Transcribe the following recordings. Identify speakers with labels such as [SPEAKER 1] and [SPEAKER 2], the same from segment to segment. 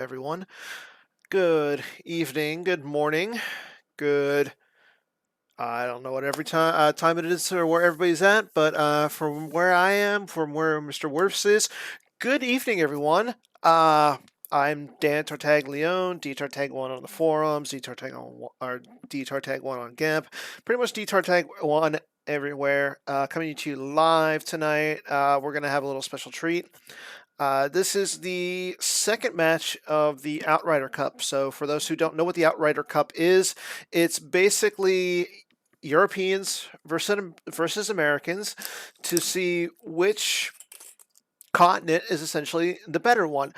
[SPEAKER 1] everyone. Good evening, good morning, good. I don't know what every time it is or where everybody's at, but from where I am, from where Mr. Wirfs is, good evening, everyone. Uh, I'm Dan Tartaglione, DTartag1 on the forums, DTartag1 on GAMP, pretty much DTartag1 everywhere. Coming to you live tonight. We're gonna have a little special treat. This is the second match of the Outrider Cup. So, for those who don't know what the Outrider Cup is, it's basically Europeans versus Americans to see which continent is essentially the better one.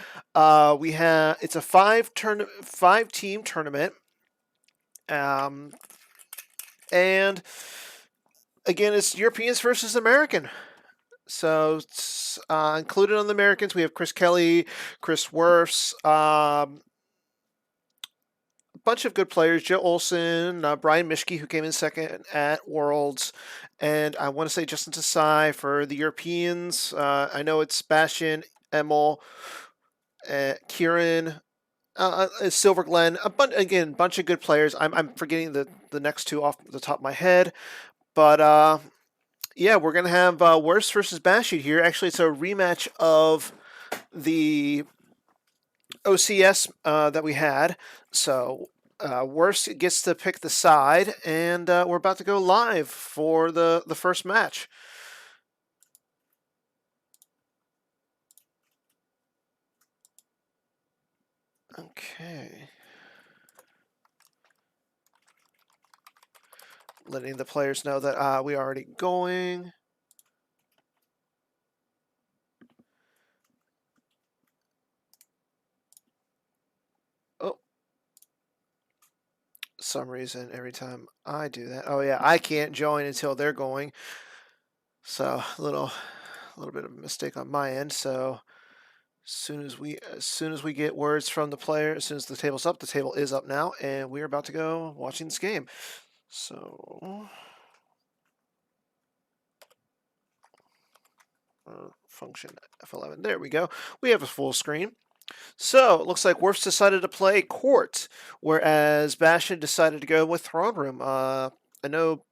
[SPEAKER 1] We have it's a five team tournament, um, and again, it's Europeans versus American. So included on the Americans, we have Chris Kelly, Chris Wirfs, a bunch of good players. Joe Olsen, Brian Mischke, who came in second at Worlds, and I want to say Justin Desai for the Europeans. I know it's Sebastian, Emil, Kieran, Silver Glenn. Bunch of good players. I'm forgetting the next two off the top of my head, but yeah, we're gonna have Wirfs versus Bashid here. Actually, it's a rematch of the OCS that we had. So Wirfs gets to pick the side, and we're about to go live for the first match. Okay. Letting the players know that we are already going. Oh, some reason every time I do that. Oh yeah, I can't join until they're going. So a little bit of a mistake on my end. So as soon as we get words from the player, as soon as the table's up, the table is up now, and we're about to go watching this game. So function F11. There we go. We have a full screen. So it looks like Wirfs decided to play Court, whereas Bastion decided to go with Throne Room. I know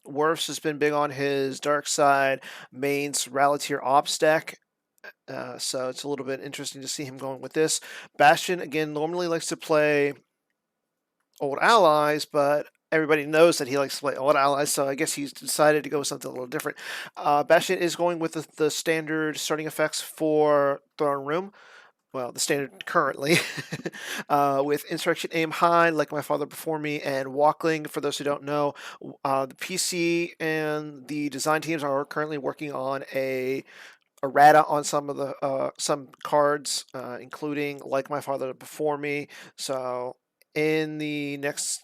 [SPEAKER 1] Wirfs has been big on his Dark Side mains Ralatier Ops deck. So it's a little bit interesting to see him going with this. Bastion, again, normally likes to play Old Allies, but everybody knows that he likes to play Old Allies, so I guess he's decided to go with something a little different. Bastion is going with the standard starting effects for Throne Room. Well, the standard currently, with Insurrection Aim High, Like My Father Before Me, and Walkling. For those who don't know, the PC and the design teams are currently working on a errata on some of the some cards, including Like My Father Before Me. So in the next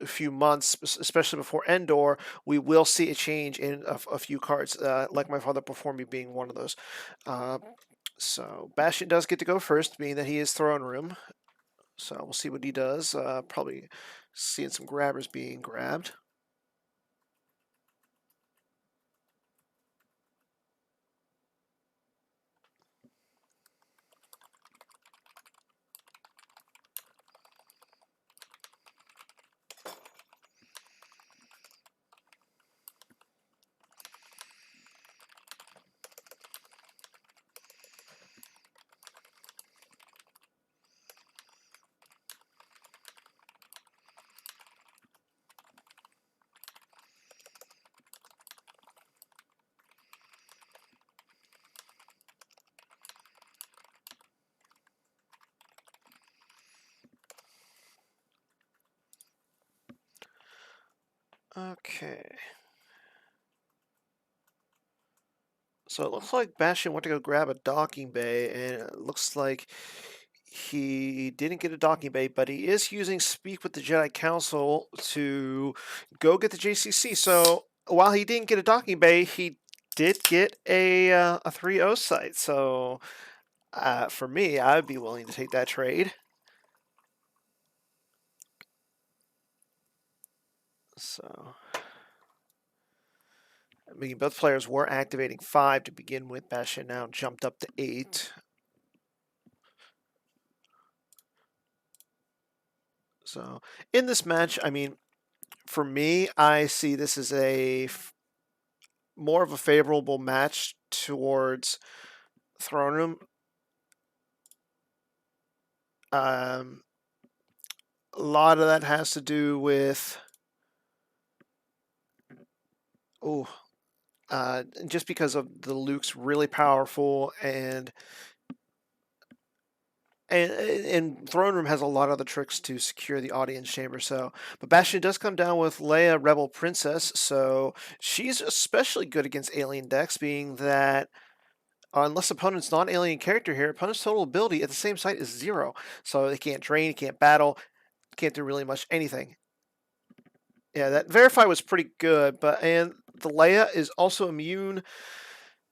[SPEAKER 1] few months, especially before Endor, we will see a change in a few cards, Like My Father Before Me being one of those. So Bastion does get to go first, being that he is Throne Room. So we'll see what he does. Probably seeing some grabbers being grabbed. Okay. So it looks like Bastion went to go grab a docking bay, and it looks like he didn't get a docking bay, but he is using Speak with the Jedi Council to go get the JCC. So while he didn't get a docking bay, he did get a 3-0 site. So for me, I'd be willing to take that trade. So I mean, both players were activating 5 to begin with. Bastion now jumped up to 8. So in this match, I mean, for me, I see this as more of a favorable match towards Throne Room. A lot of that has to do with just because of the Luke's really powerful and Throne Room has a lot of the tricks to secure the audience chamber. So, but Bastion does come down with Leia, Rebel Princess, so she's especially good against alien decks, being that unless opponent's non-alien character here, opponent's total ability at the same site is 0. So they can't drain, can't battle, can't do really much anything. Yeah, that Verify was pretty good, and the Leia is also immune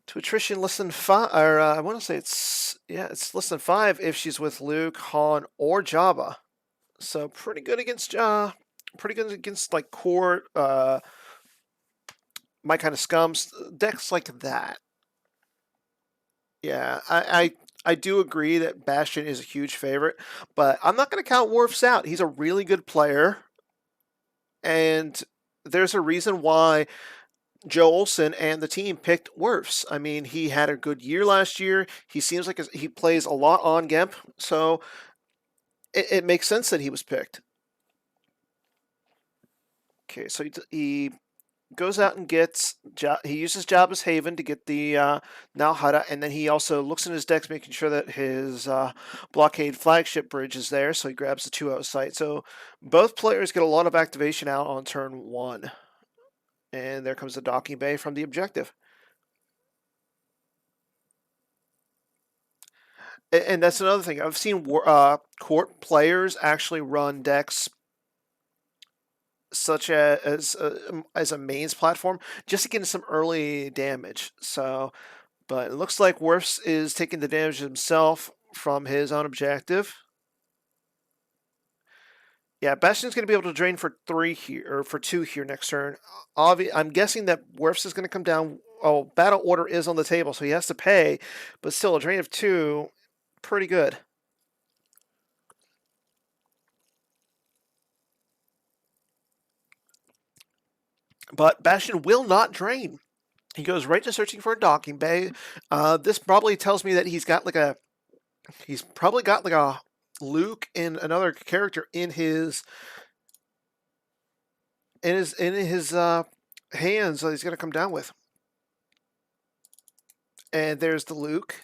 [SPEAKER 1] to attrition less than 5, or I want to say it's less than 5 if she's with Luke, Han, or Jabba. So pretty good against like Court, my kind of scums decks like that. Yeah, I do agree that Bastion is a huge favorite, but I'm not going to count Wirfs out. He's a really good player, and there's a reason why Joe Olson and the team picked Wirfs. I mean, he had a good year last year. He seems like he plays a lot on Gemp, so it makes sense that he was picked. Okay, so he goes out and he uses Jabba's Haven to get the Nalhada, and then he also looks in his decks, making sure that his blockade flagship bridge is there, so he grabs the 2-out site. So both players get a lot of activation out on turn 1. And there comes the docking bay from the objective. And that's another thing. I've seen court players actually run decks such as a mains platform just to get some early damage. So, but it looks like Wirfs is taking the damage himself from his own objective. Yeah, Bastion's going to be able to drain for 3 here, or for 2 here next turn. I'm guessing that Wirfs is going to come down. Oh, battle order is on the table, so he has to pay, but still a drain of 2, pretty good. But Bastion will not drain. He goes right to searching for a docking bay. This probably tells me that he's probably got like a Luke and another character in his hands that he's gonna come down with. And there's the Luke.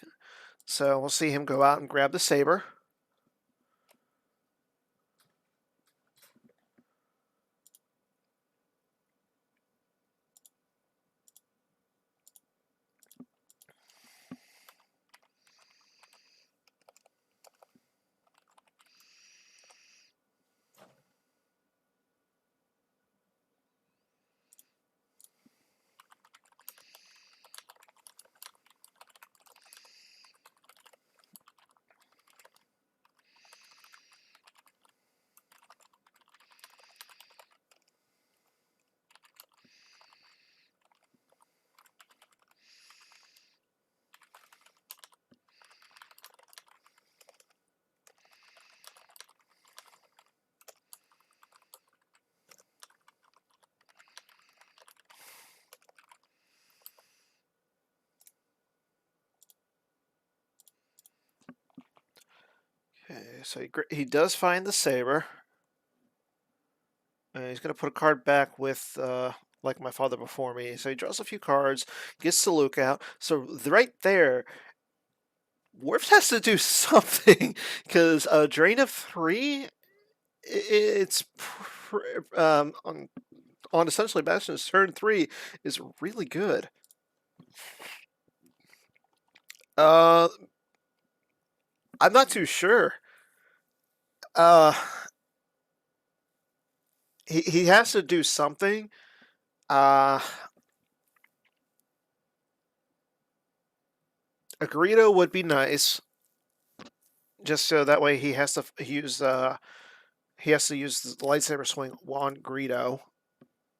[SPEAKER 1] So we'll see him go out and grab the saber. Okay, so he does find the saber. And he's going to put a card back with, like my father before me. So he draws a few cards, gets the Luke out. So right there, Wirfs has to do something because a drain of 3, it's on essentially Bastion's turn 3 is really good. I'm not too sure. He has to do something. A Greedo would be nice, just so that way he has to use the lightsaber swing on Greedo,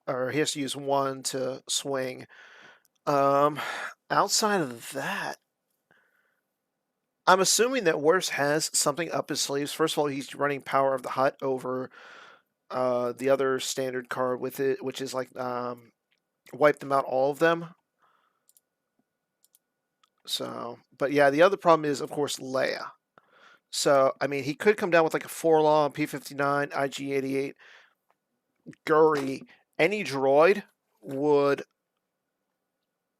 [SPEAKER 1] or he has to use 1 to swing. Outside of that, I'm assuming that Wirfs has something up his sleeves. First of all, he's running Power of the Hut over the other standard card with it, which is like wipe them out, all of them. So, but yeah, the other problem is, of course, Leia. So, I mean, he could come down with like a 4-law, P-59, IG-88, Guri. Any droid would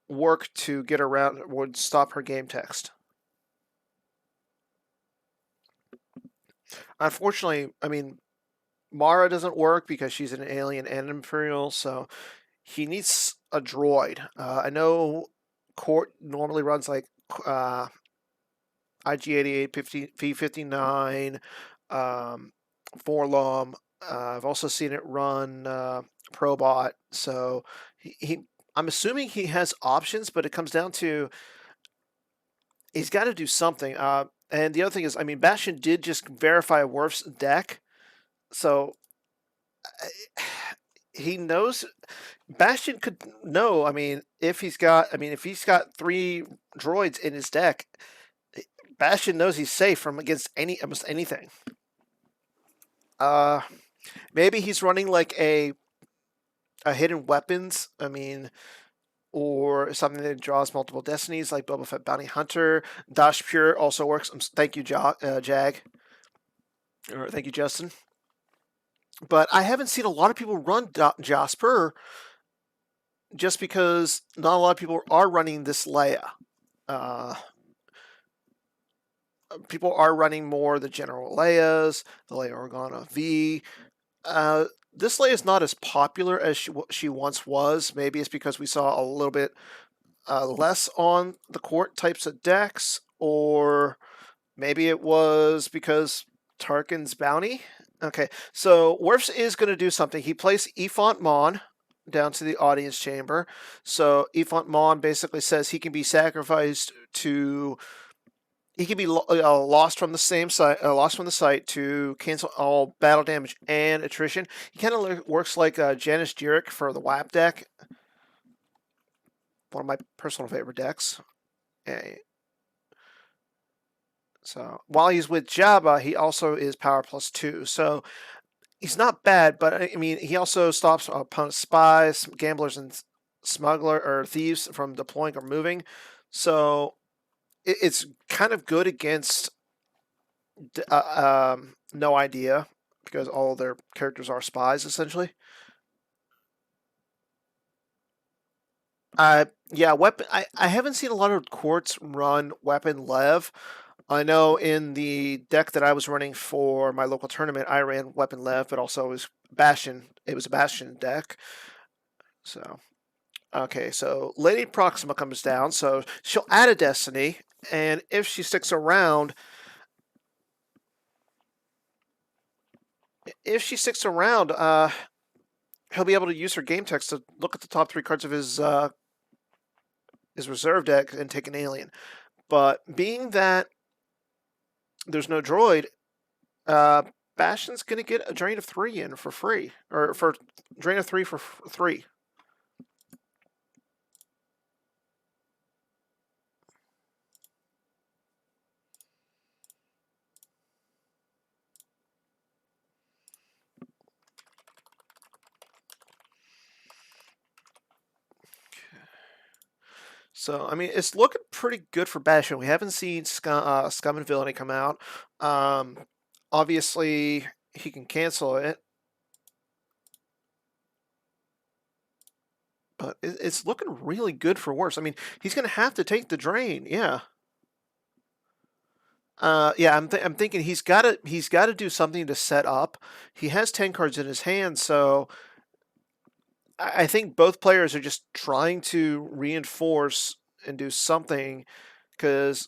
[SPEAKER 1] work to get around, would stop her game text. Unfortunately, I mean, Mara doesn't work because she's an alien and Imperial, so he needs a droid. I know Court normally runs like IG-88, P-59, 4-LOM. I've also seen it run Probot. So I'm assuming he has options, but it comes down to he's got to do something. And the other thing is, I mean, Bastion did just verify Worf's deck, so he knows. Bastion could know. If he's got 3 droids in his deck, Bastion knows he's safe from against almost anything. Maybe he's running like a hidden weapons. Or something that draws multiple destinies, like Boba Fett Bounty Hunter. Dash Pure also works. Thank you, Jag. Or thank you, Justin. But I haven't seen a lot of people run Jasper, just because not a lot of people are running this Leia. People are running more the General Leias, the Leia Organa V. This Leia is not as popular as she once was. Maybe it's because we saw a little bit less on the court types of decks, or maybe it was because Tarkin's bounty. Okay, so Wirfs is going to do something. He plays Efont Mon down to the audience chamber. So Efont Mon basically says he can be sacrificed to. He can be lost from the site to cancel all battle damage and attrition. He kind of works like Janice Jurek for the WAP deck, one of my personal favorite decks. Okay. So while he's with Jabba, he also is power +2. So he's not bad, but I mean, he also stops opponent spies, gamblers, and smuggler or thieves from deploying or moving. So it's kind of good against no idea, because all their characters are spies essentially. Yeah, weapon. I haven't seen a lot of courts run weapon Lev. I know in the deck that I was running for my local tournament, I ran weapon Lev, but also it was Bastion. It was a Bastion deck. So okay, so Lady Proxima comes down, so she'll add a destiny, and if she sticks around, he'll be able to use her game text to look at the top 3 cards of his reserve deck and take an alien. But being that there's no droid, Bastion's gonna get a drain of 3 in for free, or for drain of 3 for 3. So, I mean, it's looking pretty good for Bastion. We haven't seen Scum and Villainy come out. Obviously, he can cancel it. But it's looking really good for Wirfs. I mean, he's going to have to take the drain. Yeah. Yeah, I'm thinking he's got to do something to set up. He has 10 cards in his hand, so I think both players are just trying to reinforce and do something, because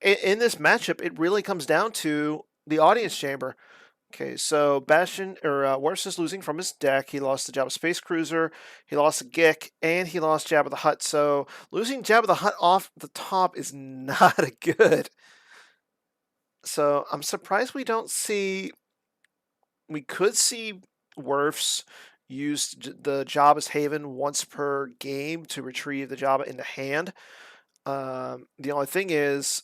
[SPEAKER 1] in this matchup, it really comes down to the audience chamber. Okay, so Bastion or Wirfs is losing from his deck. He lost the Jabba Space Cruiser, he lost the Gik, and he lost Jabba the Hutt. So losing Jabba the Hutt off the top is not good. So I'm surprised we don't see. We could see Wirfs use the Jabba's Haven once per game to retrieve the Jabba in the hand. The only thing is,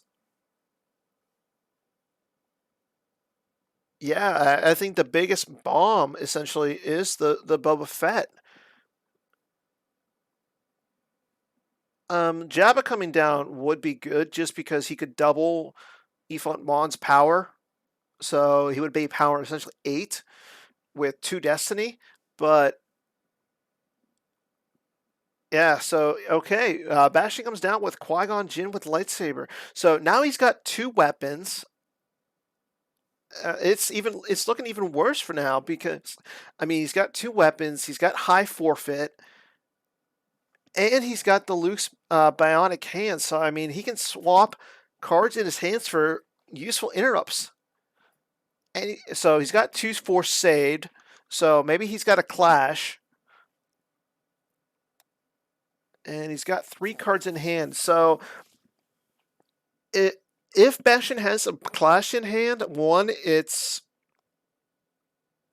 [SPEAKER 1] Yeah, I think the biggest bomb essentially is the Boba Fett. Jabba coming down would be good just because he could double Ifont Mon's power. So he would be power essentially 8 with 2 Destiny. But yeah, so okay, Bastion comes down with Qui-Gon Jinn with lightsaber. So now he's got 2 weapons. It's looking even worse for now because I mean he's got 2 weapons. He's got high forfeit, and he's got the Luke's bionic hands. So I mean he can swap cards in his hands for useful interrupts. And so he's got 2 force saved. So maybe he's got a clash, and he's got 3 cards in hand. So it, if Bastion has a clash in hand, one, it's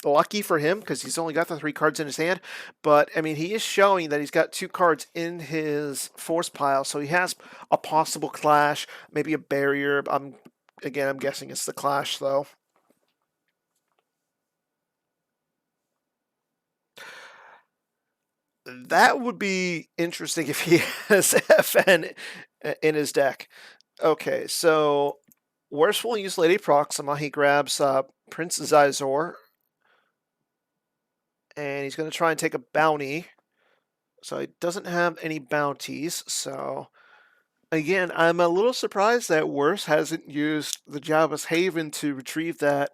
[SPEAKER 1] lucky for him because he's only got the 3 cards in his hand. But I mean, he is showing that he's got 2 cards in his force pile, so he has a possible clash, maybe a barrier. I'm guessing it's the clash though. That would be interesting if he has FN in his deck. Okay, so Wirfs will use Lady Proxima. He grabs Prince Zizor, and he's going to try and take a bounty. So he doesn't have any bounties. So again, I'm a little surprised that Wirfs hasn't used the Jabba's Haven to retrieve that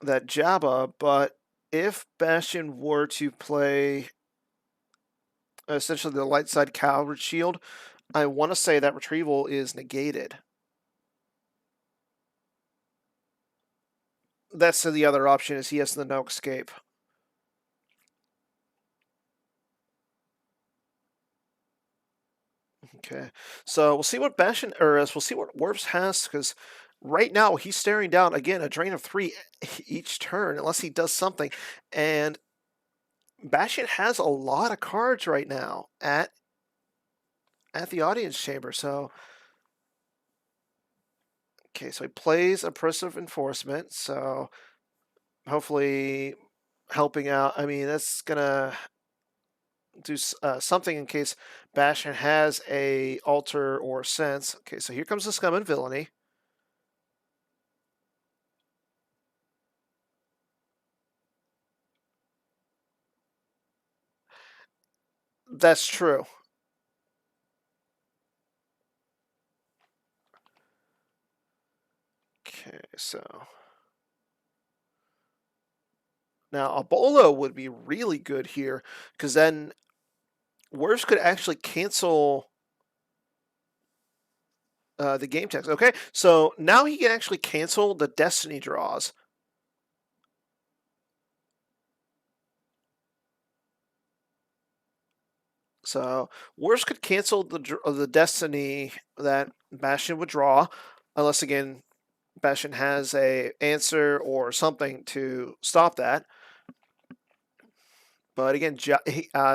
[SPEAKER 1] Jabba. But if Bastion were to play essentially the light side Cavalry Shield, I want to say that retrieval is negated. That's the other option is he has the no escape. Okay, so we'll see what Bastion or we'll see what Wirfs has because right now he's staring down again a drain of 3 each turn unless he does something, and Bastion has a lot of cards right now at the audience chamber. So okay, so he plays Oppressive Enforcement, so hopefully helping out. I mean, that's gonna do something in case Bastion has a alter or sense. Okay, so here comes the Scum and Villainy. That's true. Okay, so now a Bolo would be really good here because then Wirfs could actually cancel the game text. Okay, so now he can actually cancel the Destiny draws. So Wirfs could cancel the Destiny that Bastion would draw, unless again Bastion has a answer or something to stop that. But again,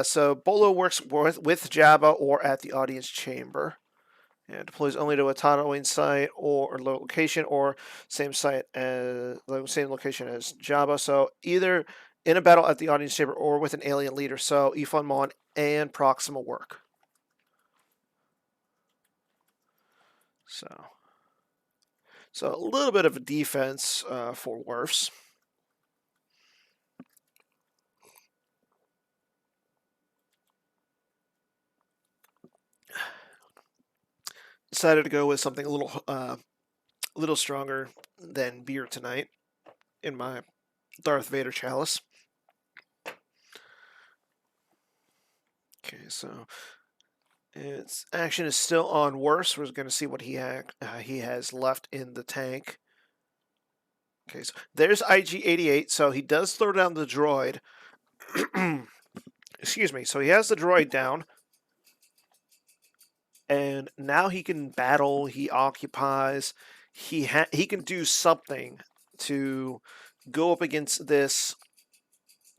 [SPEAKER 1] so Bolo works with Jabba or at the audience chamber. And deploys only to a Tatooine site or location or same site as the same location as Jabba. So either in a battle at the audience chamber or with an alien leader. So Ifon Mon and Proxima work. So a little bit of a defense for Wirfs. Decided to go with something a little stronger than beer tonight in my Darth Vader chalice. Okay, so its action is still on Wirfs. We're going to see what he has left in the tank. Okay, so there's IG-88. So he does throw down the droid. Excuse me. So he has the droid down, and now he can battle. He occupies. He can do something to go up against this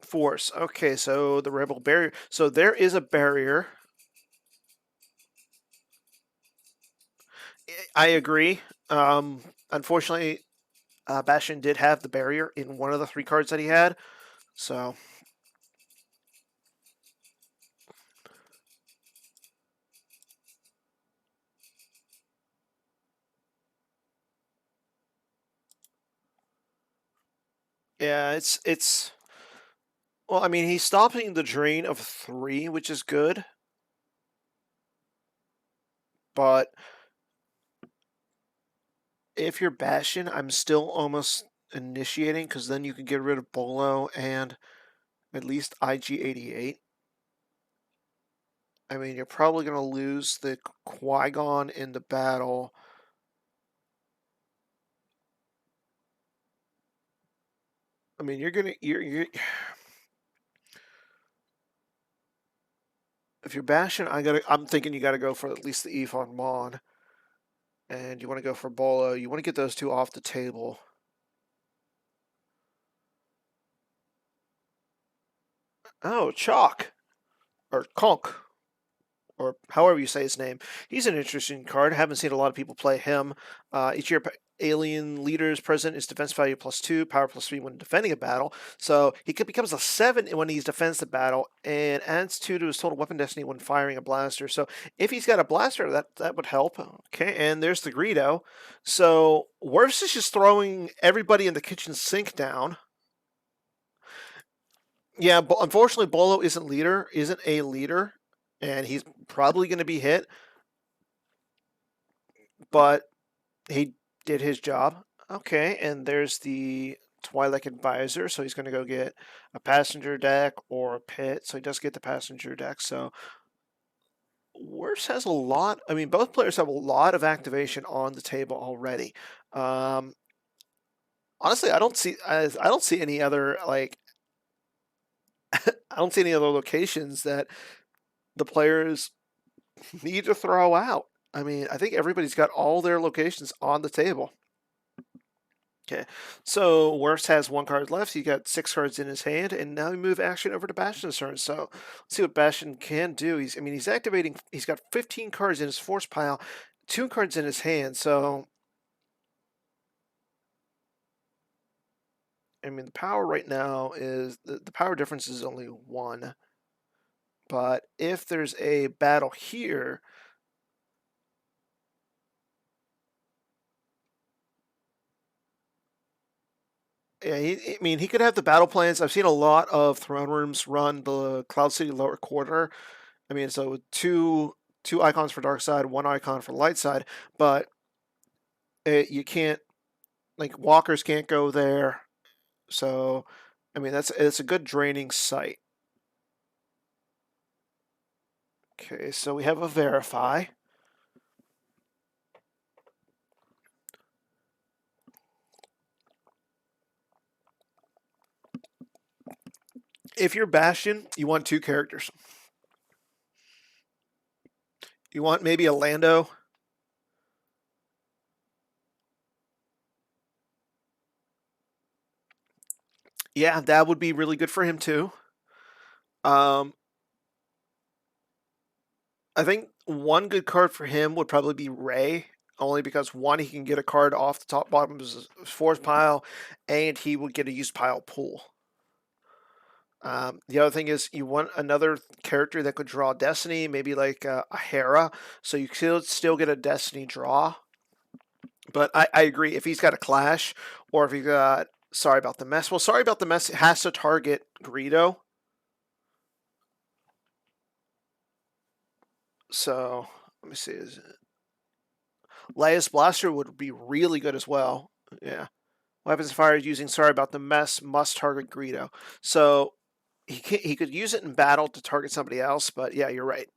[SPEAKER 1] force. Okay, so the rebel barrier. So there is a barrier. I agree. Unfortunately, Bastion did have the barrier in one of the 3 cards that he had, so yeah, it's well, I mean, he's stopping the drain of 3, which is good, but if you're Bastion, I'm still almost initiating because then you can get rid of Bolo and at least IG-88. I mean, you're probably going to lose the Qui-Gon in the battle. I mean, you're if you're Bastion, I'm thinking you got to go for at least the Eve on Mon, and you want to go for Bolo. You want to get those 2 off the table. Oh, Chalk or Conk, or however you say his name. He's an interesting card. Haven't seen a lot of people play him. Each year, alien leader's present is defense value +2, power +3 when defending a battle. So he becomes a 7 when he's defends the battle, and adds 2 to his total weapon destiny when firing a blaster. So if he's got a blaster, that would help. Okay, and there's the Greedo. So Wirfs is just throwing everybody in the kitchen sink down. Yeah, but unfortunately, Bolo isn't a leader, and he's probably going to be hit. But he did his job. Okay, and there's the Twilight Advisor, so he's going to go get a passenger deck or a pit. So he does get the passenger deck. So Wirfs has a lot. I mean, both players have a lot of activation on the table already. Honestly, I don't see any other like I don't see any other locations that the players need to throw out. I mean, I think everybody's got all their locations on the table. Okay, so Wirfs has 1 card left. He got 6 cards in his hand, and now we move action over to Bastion's turn. So let's see what Bastion can do. He's activating. He's got 15 cards in his force pile, 2 cards in his hand. So I mean, the power right now is the power difference is only 1. But if there's a battle here, yeah, I mean, he could have the battle plans. I've seen a lot of throne rooms run the Cloud City lower quarter. I mean, so two icons for dark side, 1 icon for light side, but you can't, like, walkers can't go there. So, I mean, it's a good draining site. Okay, so we have a verify. If you're Bastion, you want 2 characters. You want maybe a Lando. Yeah, that would be really good for him too. Um, I think one good card for him would probably be Ray, only because 1, he can get a card off the top bottom of his force pile, and he would get a use pile pool. The other thing is you want another character that could draw Destiny, maybe like a Hera, so you could still get a Destiny draw. But I agree, if he's got a Clash, or if he got Sorry About the Mess. Well, Sorry About the Mess has to target Greedo. So, let me see. Leia's Blaster would be really good as well. Yeah. Weapons fired using Sorry About the Mess must target Greedo. So, he could use it in battle to target somebody else, but yeah, you're right.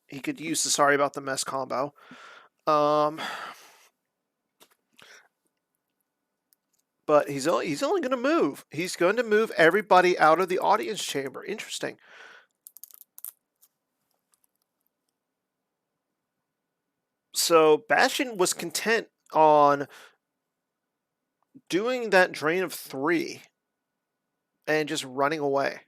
[SPEAKER 1] He could use the Sorry About the Mess combo. But he's only going to move. He's going to move everybody out of the audience chamber. Interesting. So Bastion was content on doing that drain of 3 and just running away.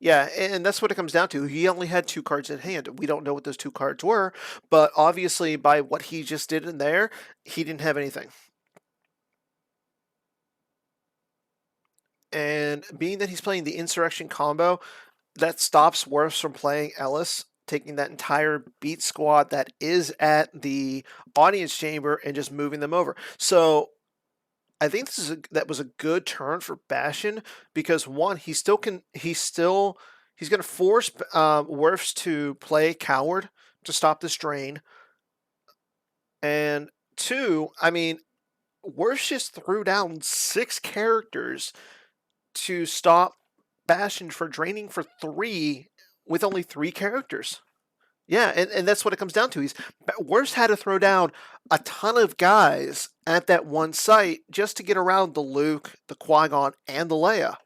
[SPEAKER 1] Yeah, and that's what it comes down to. He only had 2 cards in hand. We don't know what those 2 cards were, but obviously by what he just did in there, he didn't have anything. And being that he's playing the Insurrection combo, that stops Wirfs from playing Ellis, taking that entire beat squad that is at the audience chamber and just moving them over. So I think that was a good turn for Bastion because one, he's going to force Wirfs to play coward to stop this drain, and two, I mean, Wirfs just threw down 6 characters to stop Bastion for draining for 3 with only 3 characters. Yeah, and that's what it comes down to. Wirfs had to throw down a ton of guys at that one site just to get around the Luke, the Qui-Gon, and the Leia.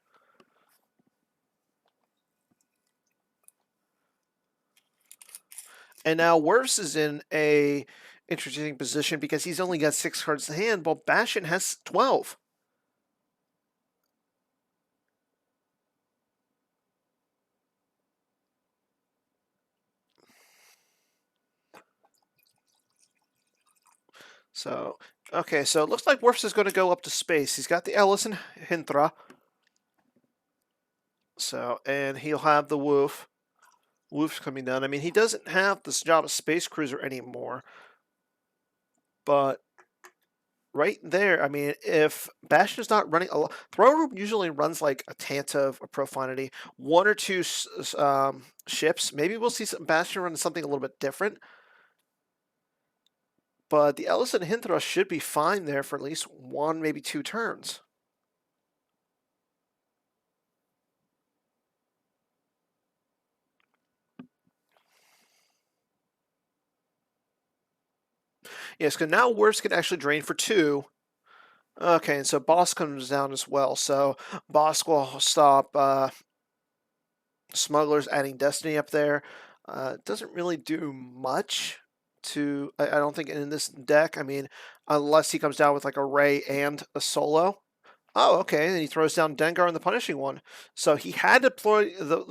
[SPEAKER 1] And now Wirfs is in a interesting position because he's only got 6 cards in hand, while Bastion has 12. So, okay, so it looks like Wirfs is going to go up to space. He's got the Ellis and Hinthra. So, and he'll have the Wolf's coming down. I mean, he doesn't have this job of Space Cruiser anymore. But right there, I mean, if Bastion's not running a lot, Throne Room usually runs like a Tantive, a Profanity, 1 or 2 ships. Maybe we'll see some Bastion run something a little bit different. But the Ellis and Hinthra should be fine there for at least 1, maybe 2 turns. Yes, because now Wirfs can actually drain for 2. Okay, and so Boss comes down as well. So Boss will stop Smugglers adding Destiny up there. Doesn't really do much to, I don't think, in this deck. I mean, unless he comes down with like a Ray and a Solo. Oh, okay, and he throws down Dengar and the Punishing One. So he had to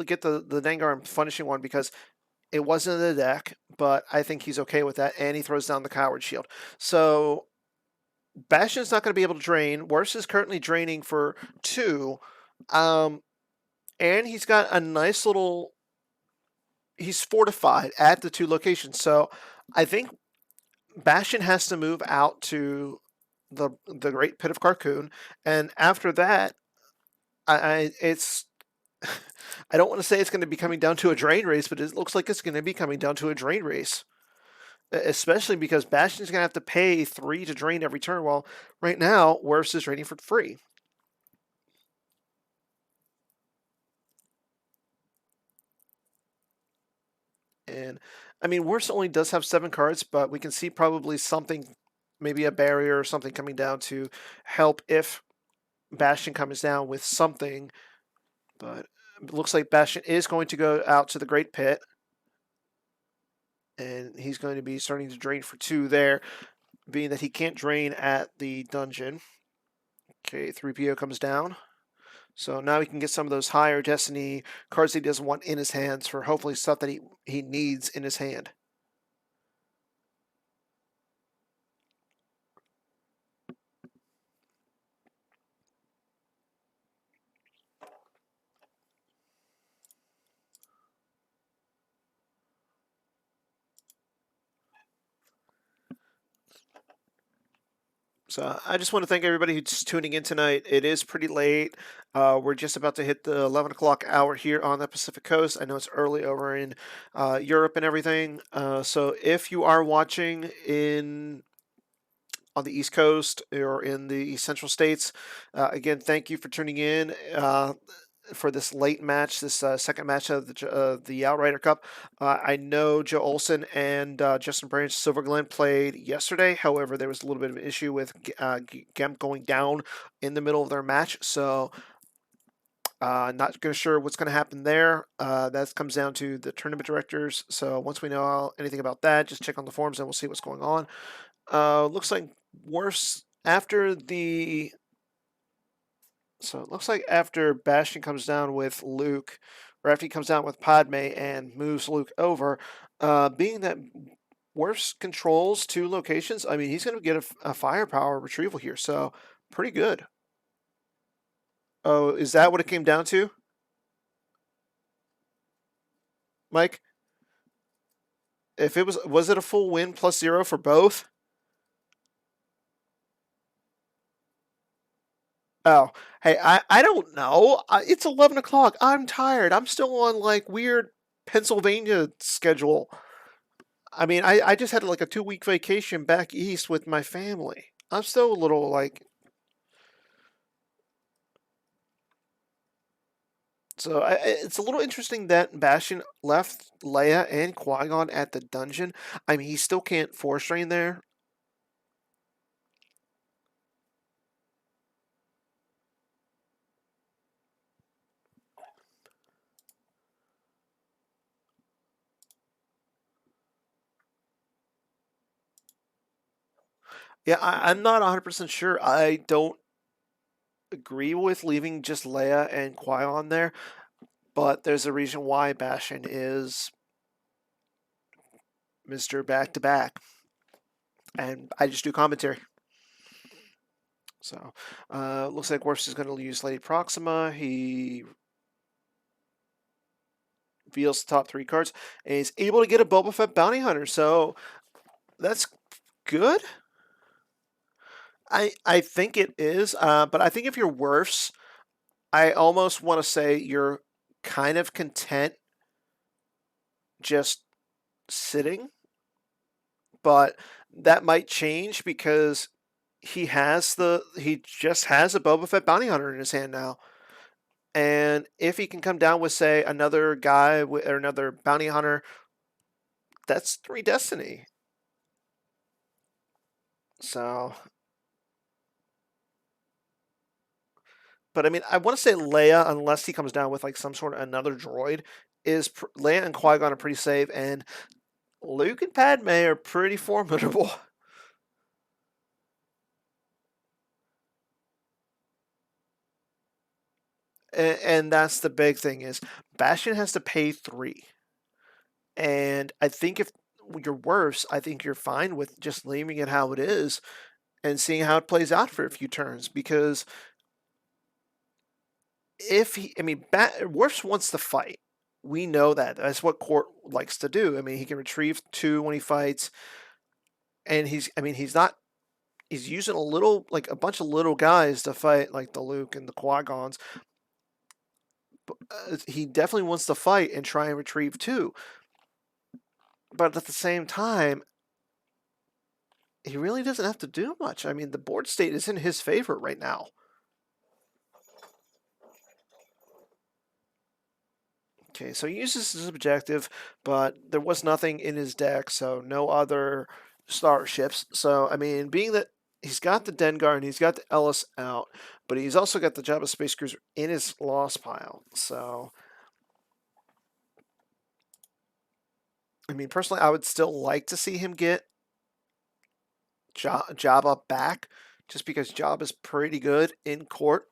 [SPEAKER 1] get the Dengar and Punishing One because it wasn't in the deck, but I think he's okay with that, and he throws down the Coward Shield. So Bastion's not going to be able to drain. Wirfs is currently draining for 2. And he's got a nice little. He's fortified at the 2 locations. So I think Bastion has to move out to the Great Pit of Carcoon, and after that, it's. I don't want to say it's going to be coming down to a drain race, but it looks like it's going to be coming down to a drain race. Especially because Bastion's going to have to pay 3 to drain every turn, while right now, Wirfs is draining for free. And I mean, Wirfs only does have 7 cards, but we can see probably something, maybe a barrier or something coming down to help if Bastion comes down with something. But it looks like Bastion is going to go out to the Great Pit. And he's going to be starting to drain for 2 there, being that he can't drain at the dungeon. Okay, 3PO comes down. So now he can get some of those higher Destiny cards he doesn't want in his hands for hopefully stuff that he needs in his hand. So I just want to thank everybody who's tuning in tonight. It is pretty late. We're just about to hit the 11 o'clock hour here on the Pacific Coast. I know it's early over in Europe and everything. So if you are watching on the East Coast or in the Central States, again, thank you for tuning in. For this late match, this second match of the Outrider Cup. I know Joe Olson and Justin Branch Silver Glen played yesterday. However, there was a little bit of an issue with Gemp going down in the middle of their match. So not sure what's going to happen there. That comes down to the tournament directors. So once we know anything about that, just check on the forums and we'll see what's going on. Looks like worse after the So it looks like after Bastion comes down with Luke, or after he comes down with Padme and moves Luke over, being that Wirfs controls 2 locations, I mean, he's going to get a firepower retrieval here, so pretty good. Oh, is that what it came down to, Mike? If it was it a full win plus 0 for both? Oh, hey, I don't know. It's 11 o'clock. I'm tired. I'm still on like weird Pennsylvania schedule. I mean, I just had like a 2 week vacation back east with my family. I'm still a little like so. It's a little interesting that Bastion left Leia and Qui Gon at the dungeon. I mean, he still can't force drain there. Yeah, I'm not 100% sure. I don't agree with leaving just Leia and Qui Gon there, but there's a reason why Bastion is Mr. Back to Back, and I just do commentary. So, looks like Wirfs is going to use Lady Proxima. He reveals the top 3 cards, and he's able to get a Boba Fett Bounty Hunter. So that's good. I think it is, but I think if you're Wirfs, I almost want to say you're kind of content just sitting, but that might change because he just has a Boba Fett Bounty Hunter in his hand now. And if he can come down with, say, another guy or another bounty hunter, that's 3 destiny. So, but I mean, I want to say Leia, unless he comes down with like some sort of another droid, Leia and Qui Gon are pretty safe, and Luke and Padme are pretty formidable. And that's the big thing is Bastion has to pay 3. And I think if you're worse, I think you're fine with just leaving it how it is and seeing how it plays out for a few turns. Because if he, I mean, Wirfs wants to fight. We know that. That's what Court likes to do. I mean, he can retrieve 2 when he fights, and he's using like a bunch of little guys to fight, like the Luke and the Qui-Gons. He definitely wants to fight and try and retrieve 2. But at the same time, he really doesn't have to do much. I mean, the board state is in his favor right now. Okay, so he uses his objective, but there was nothing in his deck, so no other starships. So, I mean, being that he's got the Dengar and he's got the Ellis out, but he's also got the Jabba Space Cruiser in his lost pile. So, I mean, personally, I would still like to see him get Jabba back, just because Jabba's pretty good in court.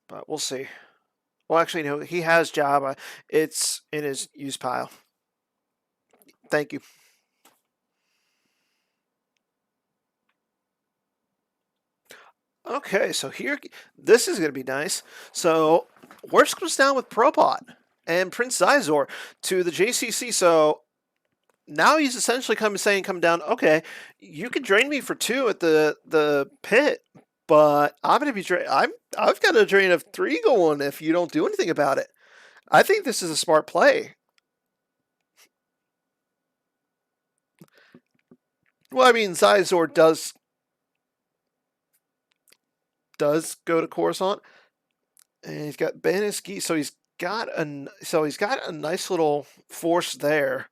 [SPEAKER 1] But we'll see. Well, actually, no, he has Jabba. It's in his use pile. Thank you. Okay, so this is going to be nice. So, Wirfs comes down with Propot and Prince Zizor to the JCC. So, now he's essentially come down, okay, you can drain me for 2 at the pit, but I'm going to be I've got a drain of 3 going if you don't do anything about it. I think this is a smart play. Well, I mean, Zizor does go to Coruscant, and he's got Baniski, so he's got a nice little force there.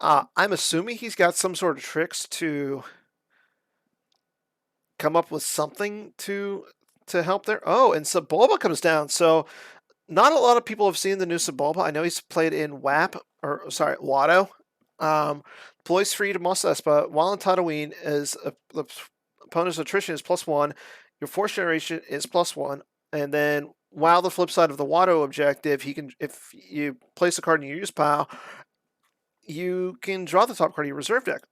[SPEAKER 1] I'm assuming he's got some sort of tricks to come up with something to help there. Oh, and Sebulba comes down. So not a lot of people have seen the new Sebulba. I know he's played in Watto. Deploys free to Mos Espa. While in Tatooine, the opponent's attrition is +1. Your force generation is +1, and then while the flip side of the Watto objective, if you place a card in your use pile, you can draw the top card of your reserve deck.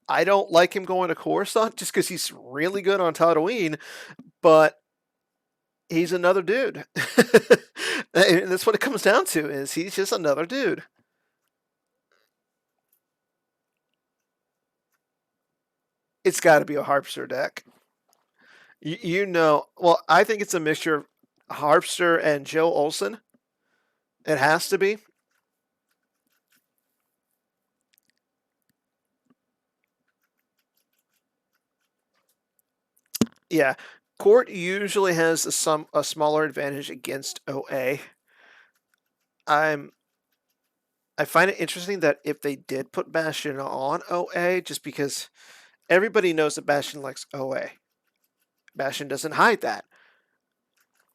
[SPEAKER 1] I don't like him going to Coruscant just because he's really good on Tatooine, but he's another dude. And that's what it comes down to, is he's just another dude. It's got to be a Harpster deck. Well, I think it's a mixture of Harpster and Joe Olsen. It has to be. Yeah. Court usually has a smaller advantage against OA. I'm I find it interesting that if they did put Bastion on OA, just because everybody knows that Bastion likes OA. Bastion doesn't hide that.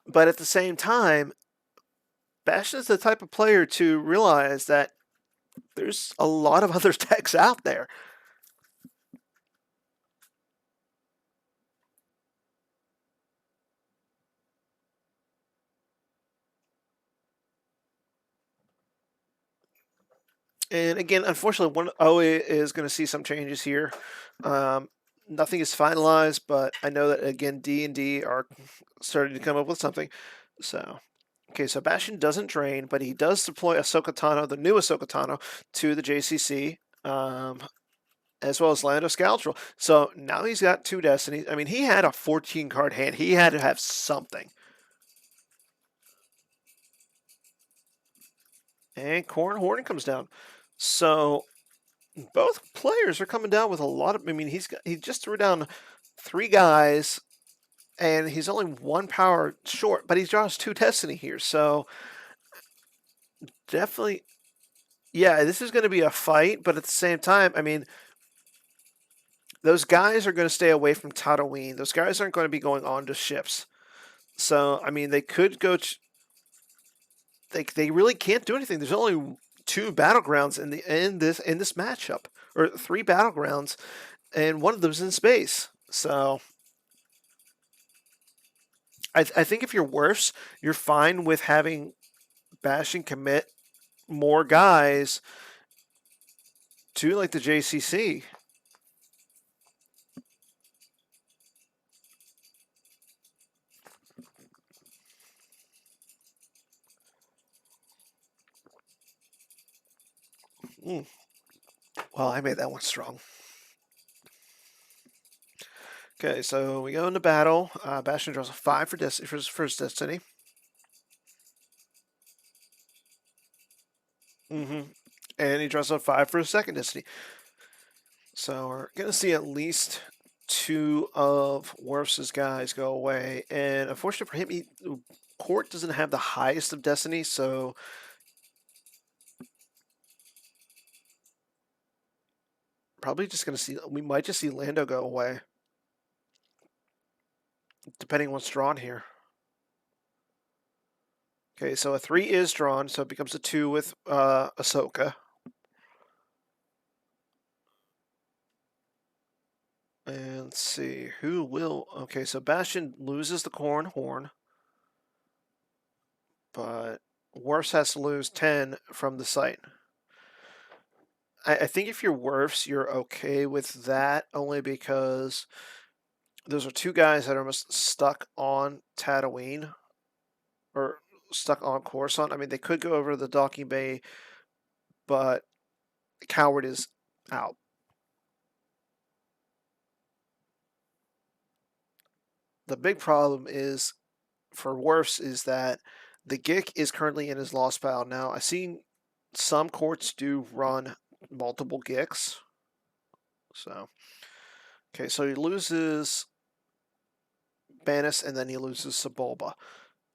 [SPEAKER 1] But at the same time, Bastion is the type of player to realize that there's a lot of other decks out there. And again, unfortunately, one OA is going to see some changes here. Nothing is finalized, but I know that again, D&D are starting to come up with something. So, okay, so Bastion doesn't drain, but he does deploy Ahsoka Tano, the new Ahsoka Tano, to the JCC, as well as Lando Scoundrel. So now he's got 2 Destinies. I mean, he had a 14-card hand. He had to have something. And Corn Horn comes down. So both players are coming down with a lot of. I mean, he just threw down 3 guys, and he's only 1 power short, but he draws 2 Destiny here. So definitely, yeah, this is going to be a fight. But at the same time, I mean, those guys are going to stay away from Tatooine. Those guys aren't going to be going on to ships. So I mean, they could go. They really can't do anything. There's only 2 battlegrounds in this matchup, or 3 battlegrounds, and one of them's in space. So I think if you're Wirfs, you're fine with having Bastion commit more guys to like the JCC. Mm. Well, I made that one strong. Okay, so we go into battle. Bastion draws a 5 for his first Destiny. And he draws a 5 for his second Destiny. So we're going to see at least 2 of Wirfs' guys go away. And unfortunately for him, Court doesn't have the highest of Destiny, so probably just going to see, we might just see Lando go away, depending on what's drawn here. Okay, so a 3 is drawn, so it becomes a 2 with Ahsoka. And let's see, who will... Okay, so Bastion loses the Corn Horn, but Wirfs has to lose 10 from the site. I think if you're Wirfs, you're okay with that, only because those are 2 guys that are almost stuck on Tatooine, or stuck on Coruscant. I mean, they could go over the docking bay, but Coward is out. The big problem is for Wirfs is that the Gick is currently in his lost pile. Now, I've seen some courts do run multiple Gicks. So, okay, so he loses Banis and then he loses Sebulba.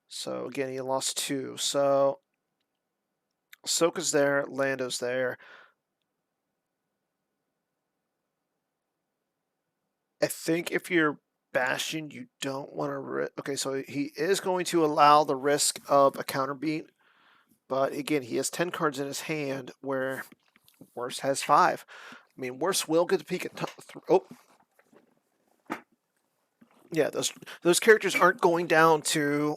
[SPEAKER 1] So again, he lost 2. So Ahsoka's there, Lando's there. I think if you're Bastion, you don't want to... Okay, so he is going to allow the risk of a counter beat. But again, he has 10 cards in his hand, where Wirfs has 5. I mean, Wirfs will get to peek at... Oh. Yeah, those characters aren't going down to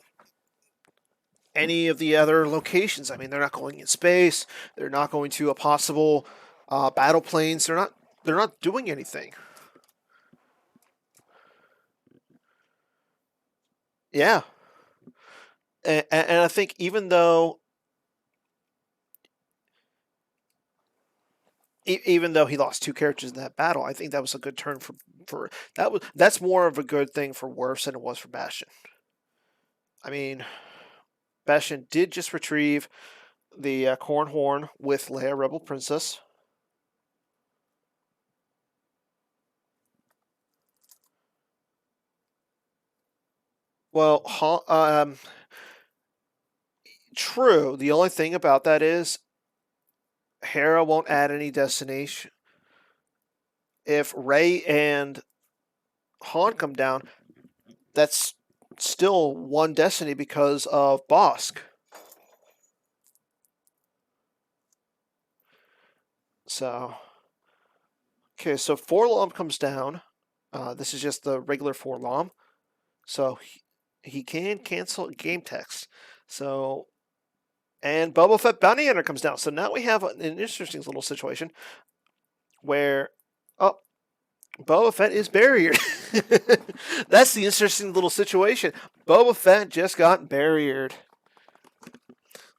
[SPEAKER 1] any of the other locations. I mean, they're not going in space. They're not going to a possible battle planes. They're not not doing anything. Yeah, and I think even though he lost 2 characters in that battle, I think that was a good turn for that's more of a good thing for Wirfs than it was for Bastion. I mean, Bastion did just retrieve the Corn Horn with Leia Rebel Princess. Well, true. The only thing about that is Hera won't add any destination. If Rey and Han come down, that's still one destiny because of Bosk. So, okay, so Forlom comes down. This is just the regular Forlom. So he can cancel game text. So, and Boba Fett Bounty Hunter comes down. So now we have an interesting little situation where, oh, Boba Fett is buried. That's the interesting little situation. Boba Fett just got buried.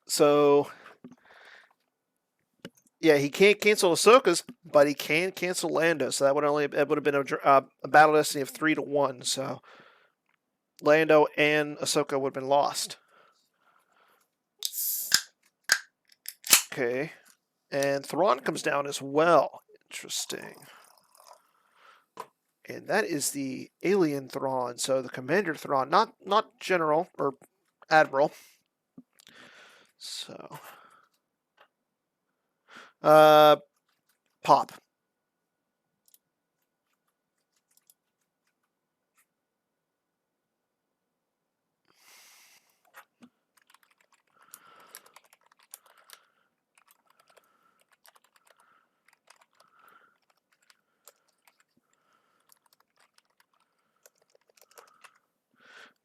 [SPEAKER 1] So, yeah, he can't cancel Ahsoka's, but he can cancel Lando. So that would have been a battle destiny of 3-1. So Lando and Ahsoka would have been lost. Okay, and Thrawn comes down as well. Interesting. And that is the alien Thrawn, so the Commander Thrawn, not General or Admiral. So, Pop.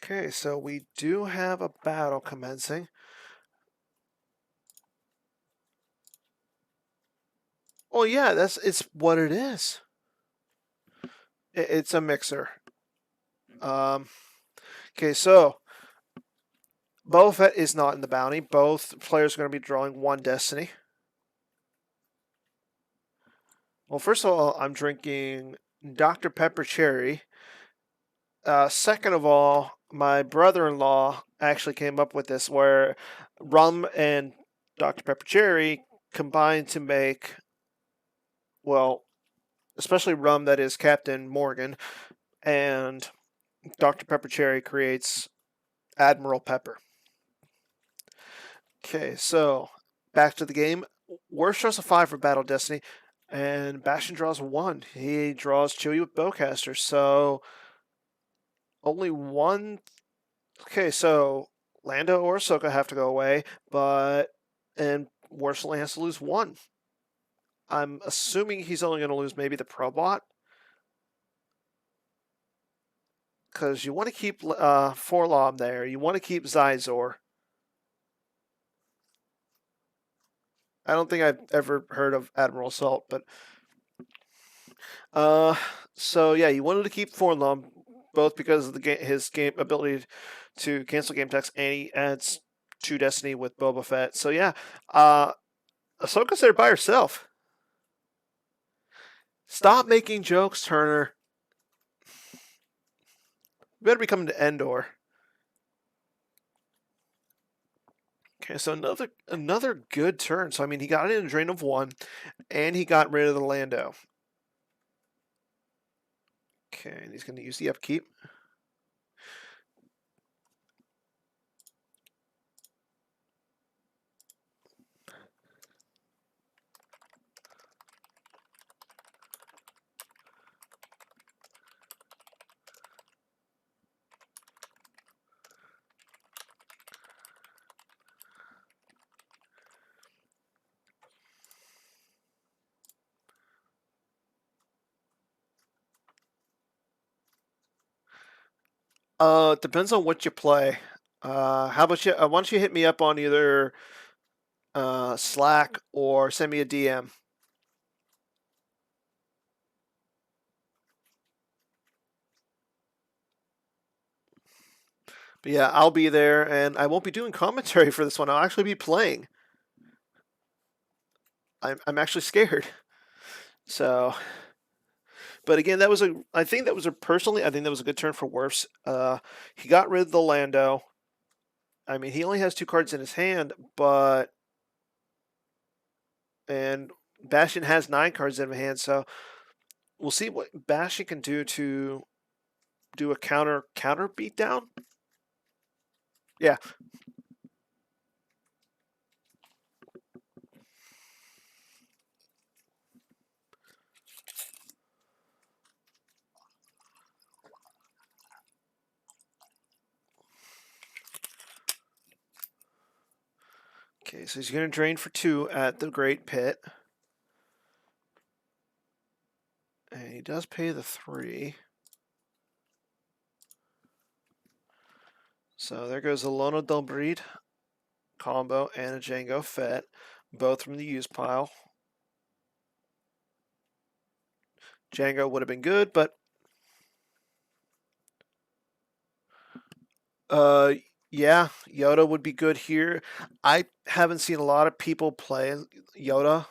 [SPEAKER 1] Okay, so we do have a battle commencing. Oh yeah, it's what it is. It's a mixer. Okay, so Boba Fett is not in the bounty. Both players are going to be drawing one destiny. Well, first of all, I'm drinking Dr. Pepper Cherry. Second of all, my brother-in-law actually came up with this, where rum and Dr. Pepper Cherry combine to make, well, especially rum that is Captain Morgan, and Dr. Pepper Cherry creates Admiral Pepper. Okay, so back to the game. Wirfs draws a 5 for Battle Destiny, and Bastion draws 1. He draws Chewie with Bowcaster, so only one. Okay, so Lando or Ahsoka have to go away, and Wirfs only has to lose 1. I'm assuming he's only going to lose maybe the Probot, because you want to keep Forlom there. You want to keep Zizor. I don't think I've ever heard of Admiral Salt, but so yeah, you wanted to keep Forlom both because of his game ability to cancel game text, and he adds 2 Destiny with Boba Fett. So yeah, Ahsoka's there by herself. Stop making jokes, Turner. You better be coming to Endor. Okay, so another good turn. So I mean, he got it in a drain of 1, and he got rid of the Lando. Okay, and he's going to use the upkeep. Depends on what you play. How about you? Why don't you hit me up on either Slack or send me a DM. But yeah, I'll be there, and I won't be doing commentary for this one. I'll actually be playing. I'm actually scared. So, but again, that was a. I think that was a personally. I think that was a good turn for Wirfs. He got rid of the Lando. I mean, he only has 2 cards in his hand, but and Bastion has 9 cards in his hand. So we'll see what Bastion can do to do a counter beatdown. Yeah. Okay, so he's going to drain for 2 at the Great Pit. And he does pay the 3. So there goes a Lono Delbreed combo and a Django Fett, both from the use pile. Django would have been good, but yeah, Yoda would be good here. I haven't seen a lot of people play Yoda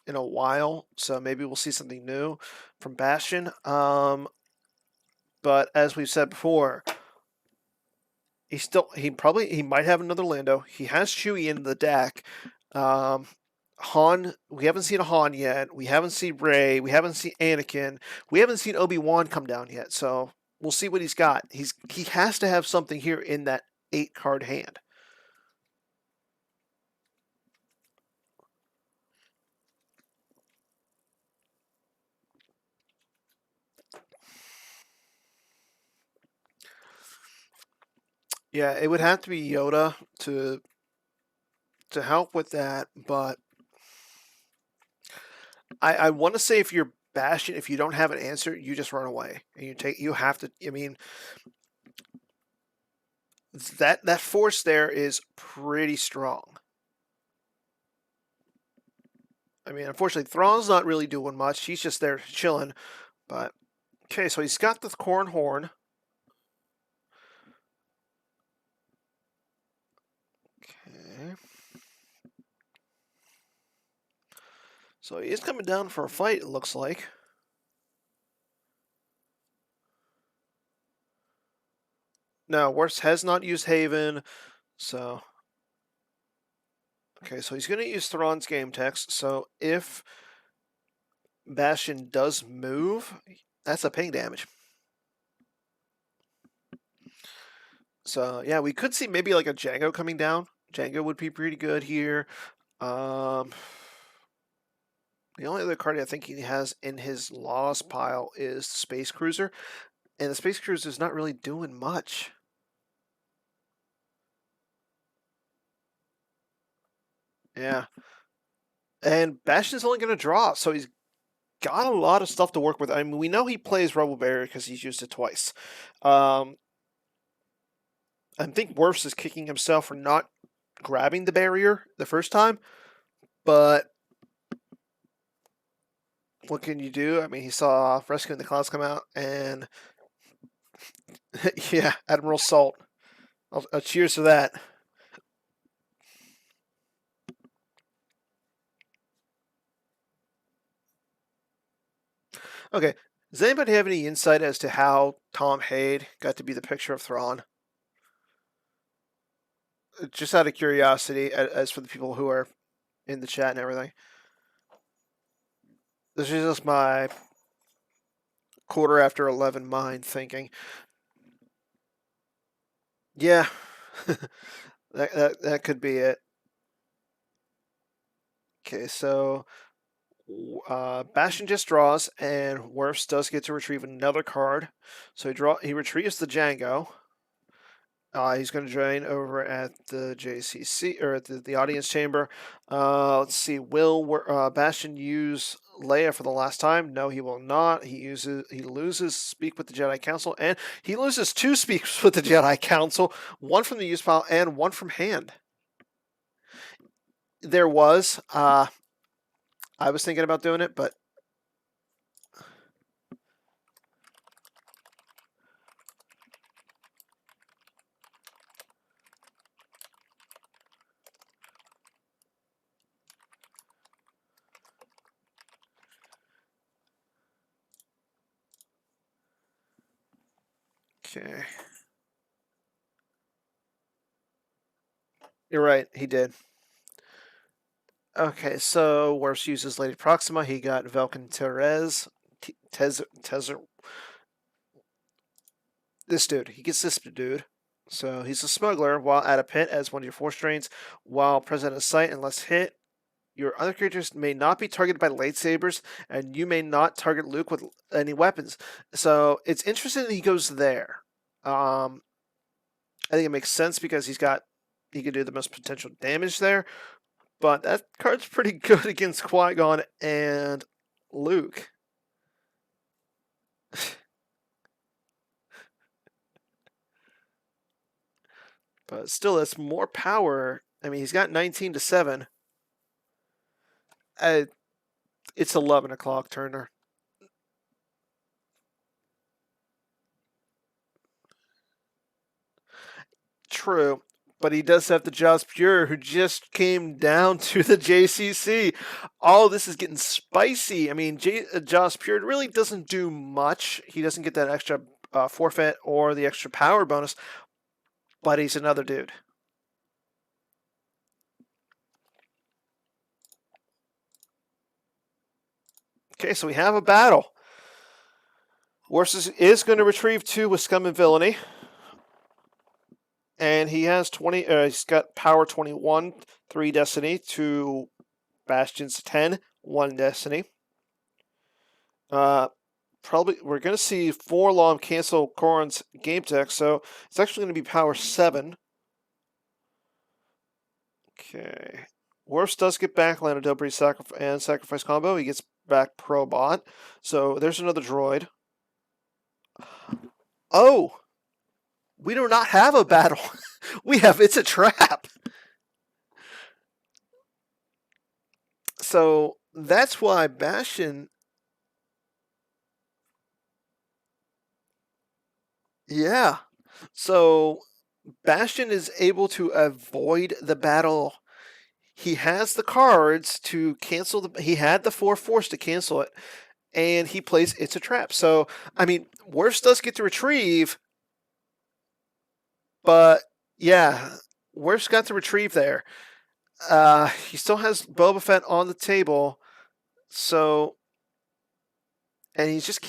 [SPEAKER 1] in a while, so maybe we'll see something new from Bastion. But as we've said before, he might have another Lando. He has Chewie in the deck. Han, we haven't seen a Han yet. We haven't seen Rey. We haven't seen Anakin. We haven't seen Obi-Wan come down yet. So we'll see what he's got. He has to have something here in that 8-card hand. Yeah, it would have to be Yoda to help with that, but I want to say if you're Bastion, if you don't have an answer, you just run away and you have to. I mean, that force there is pretty strong. I mean, unfortunately, Thrawn's not really doing much. He's just there chilling. But okay, so he's got the corn horn. Okay. So he is coming down for a fight, it looks like. Now, Wirfs has not used Haven, so... Okay, so he's going to use Thrawn's game text, so if Bastion does move, that's a ping damage. So, yeah, we could see maybe like a Django coming down. Django would be pretty good here. The only other card I think he has in his loss pile is the Space Cruiser, and the Space Cruiser is not really doing much. Yeah. And Bastion's only going to draw, so he's got a lot of stuff to work with. I mean, we know he plays Rebel Barrier because he's used it twice. I think Wirfs is kicking himself for not grabbing the barrier the first time, but what can you do? I mean, he saw Rescuing the Clouds come out, and yeah, Admiral Salt. I'll cheers to that. Okay, does anybody have any insight as to how Tom Haid got to be the picture of Thrawn? Just out of curiosity, as for the people who are in the chat and everything. This is just my quarter after 11 mind thinking. Yeah, that could be it. Okay, so Bastion just draws, and Wirfs does get to retrieve another card. So he retrieves the Django. He's going to drain over at the JCC or at the audience chamber. Let's see. Will Bastion use Leia for the last time? No, he will not. He loses Speak with the Jedi Council, and he loses 2 Speaks with the Jedi Council, one from the use pile and one from hand. There was. I was thinking about doing it, but Okay. You're right, he did. Okay, so Wirfs uses Lady Proxima. He got Velkin Terez. Tezer. This dude. He gets this dude. So he's a smuggler while at a pit as one of your force drains. While present at sight unless hit, your other characters may not be targeted by lightsabers, and you may not target Luke with any weapons. So it's interesting that he goes there. I think it makes sense because he can do the most potential damage there. But that card's pretty good against Qui-Gon and Luke. But still, it's more power. I mean, he's got 19 to 7. It's 11 o'clock, Turner. True. But he does have the Jaws Pure, who just came down to the JCC. All this is getting spicy. I mean, Jaws Pure really doesn't do much. He doesn't get that extra forfeit or the extra power bonus, but he's another dude. Okay, so we have a battle. Wirfs is going to retrieve 2 with Scum and Villainy. And he has 20. He's got power 21, 3 Destiny, 2 Bastions 10, 1 Destiny. Probably we're going to see 4 Lom cancel Corrin's game tech, so it's actually going to be power 7. Okay. Wirfs does get back Lando Dobry and Sacrifice combo. He gets back Probot. So there's another droid. Oh! We do not have a battle. We have It's a Trap. So that's why Bastion. Yeah. So Bastion is able to avoid the battle. He has the cards to cancel he had the 4 force to cancel it, and he plays It's a Trap. So, I mean, Wirfs does get to retrieve, but yeah, Wirfs got to retrieve there. He still has Boba Fett on the table, so, and he just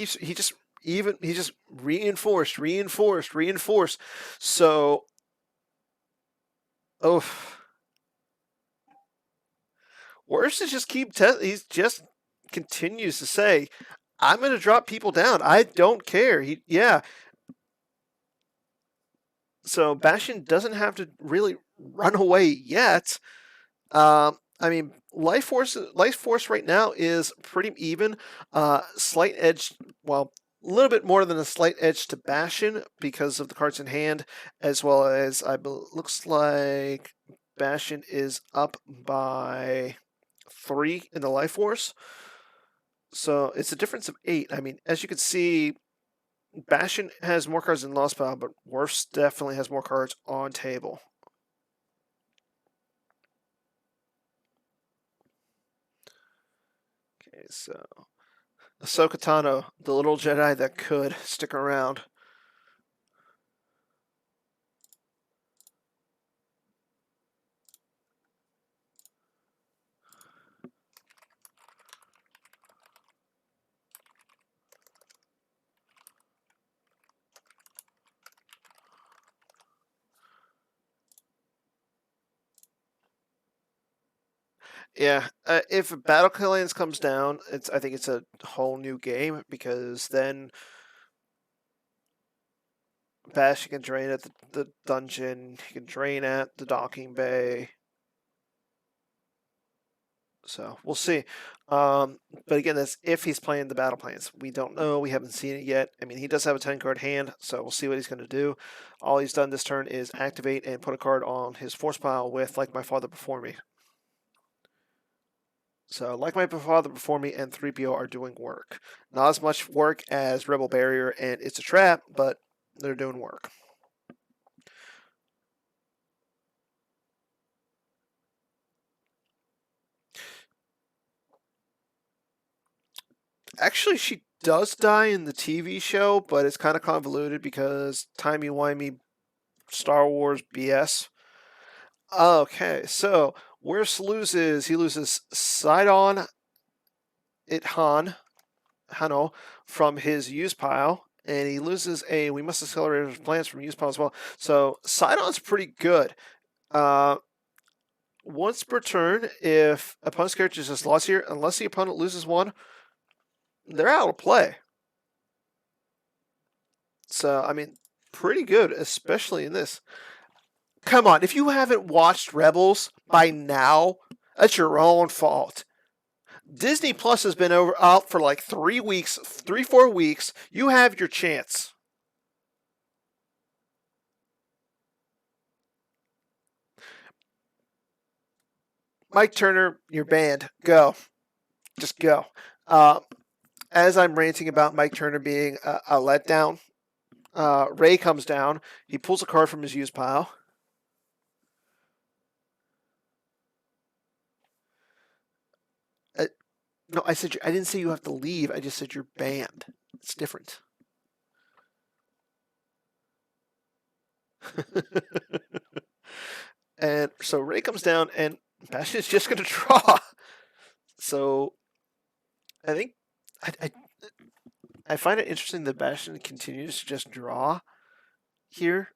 [SPEAKER 1] reinforced. So, oh, Wirfs is just he's just continues to say, I'm going to drop people down. I don't care. Yeah. So Bastion doesn't have to really run away yet. I mean, Life Force right now is pretty even. Slight edge, well, a little bit more than a slight edge to Bastion because of the cards in hand, as well as looks like Bastion is up by 3 in the Life Force. So it's a difference of 8. I mean, as you can see, Bastion has more cards than Lost Pile, but Wirfs definitely has more cards on table. Okay, so Ahsoka Tano, the little Jedi that could stick around. Yeah, if Battleclands comes down, I think it's a whole new game because then Bash can drain at the dungeon, he can drain at the docking bay. So we'll see. But again, that's if he's playing the battle plans. We don't know. We haven't seen it yet. I mean, he does have a 10-card hand, so we'll see what he's going to do. All he's done this turn is activate and put a card on his force pile with Like My Father Before Me. So, Like My Father Before Me and 3PO are doing work. Not as much work as Rebel Barrier and It's a Trap, but they're doing work. Actually, she does die in the TV show, but it's kind of convoluted because timey-wimey Star Wars BS. Okay, so Wirfs loses. He loses Sidon Hano from his use pile, and he loses a We Must Accelerate His Plans from use pile as well. So Sidon's pretty good. Once per turn, if opponent's character just lost here, unless the opponent loses one, they're out of play. So, I mean, pretty good, especially in this. Come on, if you haven't watched Rebels by now, that's your own fault. Disney Plus has been out for like 3 weeks, 4 weeks. You have your chance. Mike Turner, you're banned. Go. Just go. As I'm ranting about Mike Turner being a letdown, Ray comes down. He pulls a card from his use pile. No, I didn't say you have to leave. I just said you're banned. It's different. And so Ray comes down, and Bastion's just going to draw. So I think I find it interesting that Bastion continues to just draw here.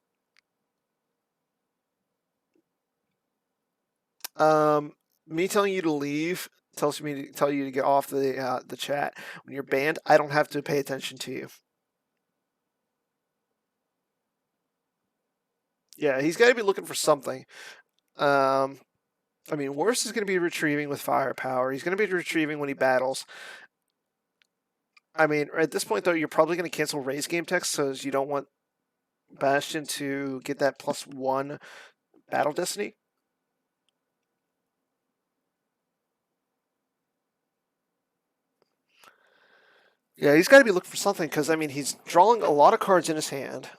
[SPEAKER 1] Me telling you to leave tells me to tell you to get off the chat. When you're banned, I don't have to pay attention to you. Yeah, he's got to be looking for something. I mean, Wirfs is going to be retrieving with firepower. He's going to be retrieving when he battles. I mean, at this point, though, you're probably going to cancel Ray's game text because you don't want Bastion to get that +1 battle destiny. Yeah, he's got to be looking for something because, I mean, he's drawing a lot of cards in his hand,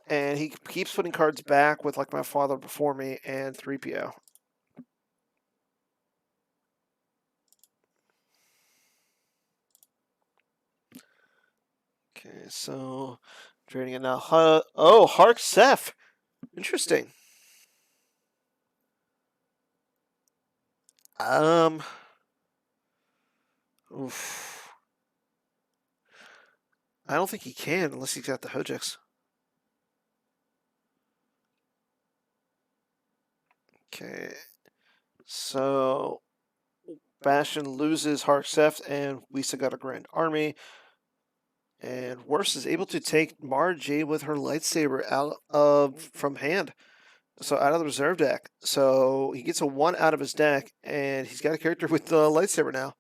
[SPEAKER 1] and he keeps putting cards back with, like, My Father Before Me and 3PO. Okay, so trading it now. Oh, Hark Seth. Interesting. Oof. I don't think he can unless he's got the Hojeks. Okay. So Bastion loses Hark Seth, and we still got a Grand Army. And Wirfs is able to take Mara Jade with her lightsaber from hand. So out of the reserve deck. So he gets a 1 out of his deck, and he's got a character with the lightsaber now.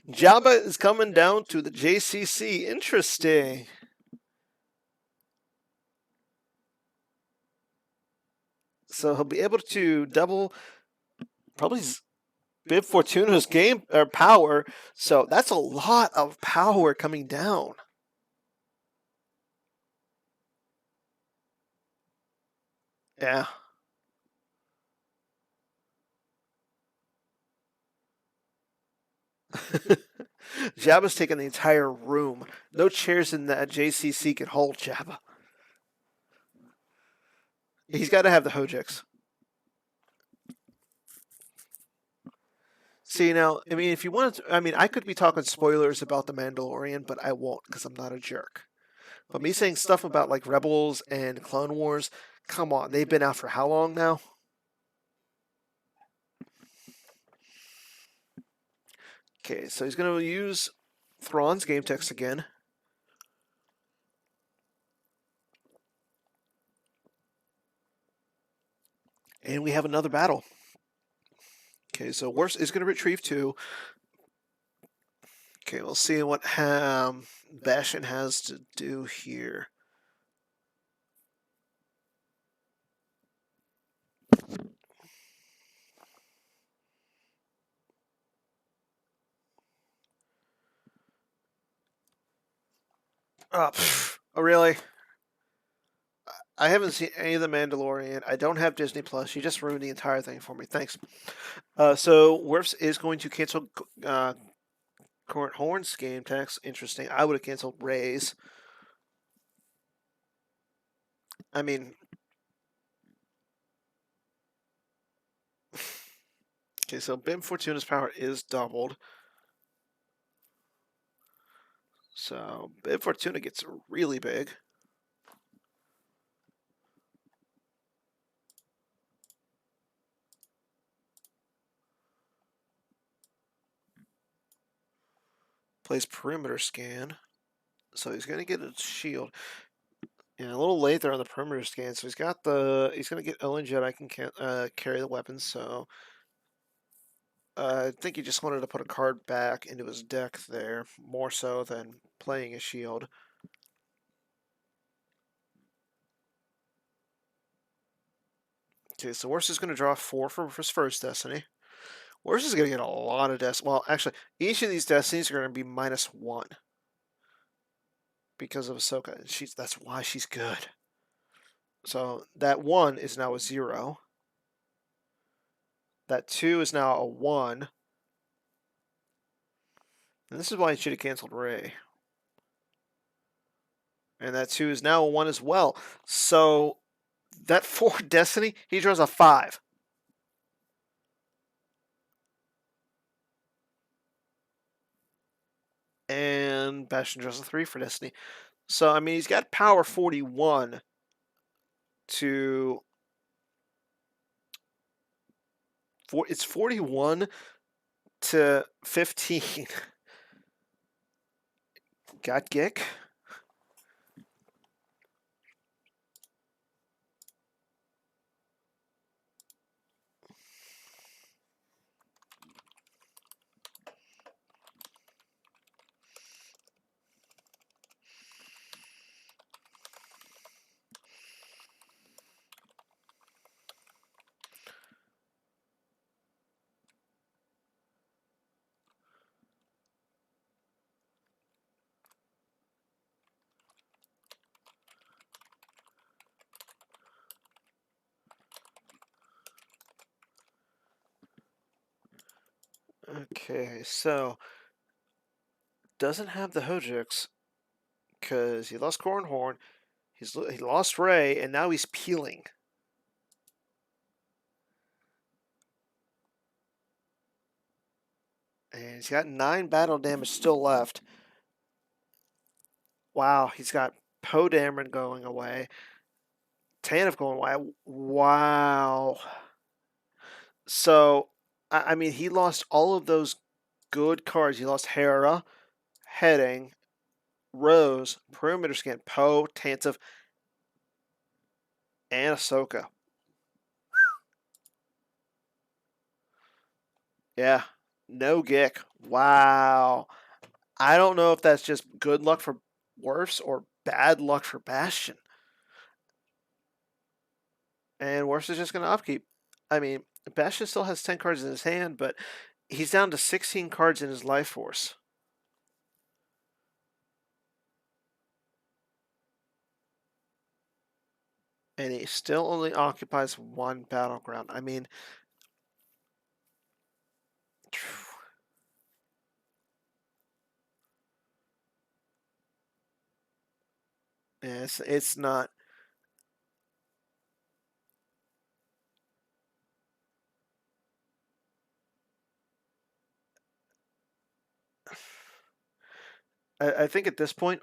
[SPEAKER 1] Jabba is coming down to the JCC. Interesting. So he'll be able to double probably Bib Fortuna's game or power. So that's a lot of power coming down. Yeah. Jabba's taking the entire room. No chairs in that JCC can hold Jabba. He's got to have the Hojeks. See, now, I mean, if you want to, I mean, I could be talking spoilers about The Mandalorian, but I won't because I'm not a jerk. But me saying stuff about like Rebels and Clone Wars, come on, they've been out for how long now? Okay, so he's going to use Thrawn's game text again. And we have another battle. Okay, so Wirfs is going to retrieve 2. Okay, we'll see what Bastion has to do here. Oh, really? I haven't seen any of The Mandalorian. I don't have Disney Plus. You just ruined the entire thing for me. Thanks. So Wirfs is going to cancel current Horns game tax. Interesting. I would have canceled Ray's. I mean, okay, so Bim Fortuna's power is doubled. So Bim Fortuna gets really big. Plays perimeter scan. So he's gonna get a shield. Yeah, a little late there on the perimeter scan. So he's gonna get Owen Jedi can carry the weapons. So I think he just wanted to put a card back into his deck there, more so than playing a shield. Okay, so Worse is going to draw 4 for his first Destiny. Worse is going to get a lot of Destiny. Well, actually, each of these Destinies are going to be -1 because of Ahsoka. That's why she's good. So that 1 is now a 0. That 2 is now a 1. And this is why he should have canceled Rey. And that 2 is now a 1 as well. So that 4 Destiny, he draws a 5. And Bastion draws a 3 for Destiny. So, I mean, he's got power 41 to... It's 41 to 15. Got Gick. Okay, so doesn't have the Hojix because he lost Cornhorn. He lost Ray, and now he's peeling. And he's got 9 battle damage still left. Wow, he's got Poe Dameron going away. Tanif going away. Wow. So, I mean, he lost all of those good cards. He lost Hera, Heading, Rose, Perimeter Scan, Poe, Tantive, and Ahsoka. Yeah, no Gick. Wow. I don't know if that's just good luck for Wirfs or bad luck for Bastion. And Wirfs is just going to upkeep. I mean, Bastion still has 10 cards in his hand, but he's down to 16 cards in his life force. And he still only occupies 1 battleground. I mean, it's not. I think at this point,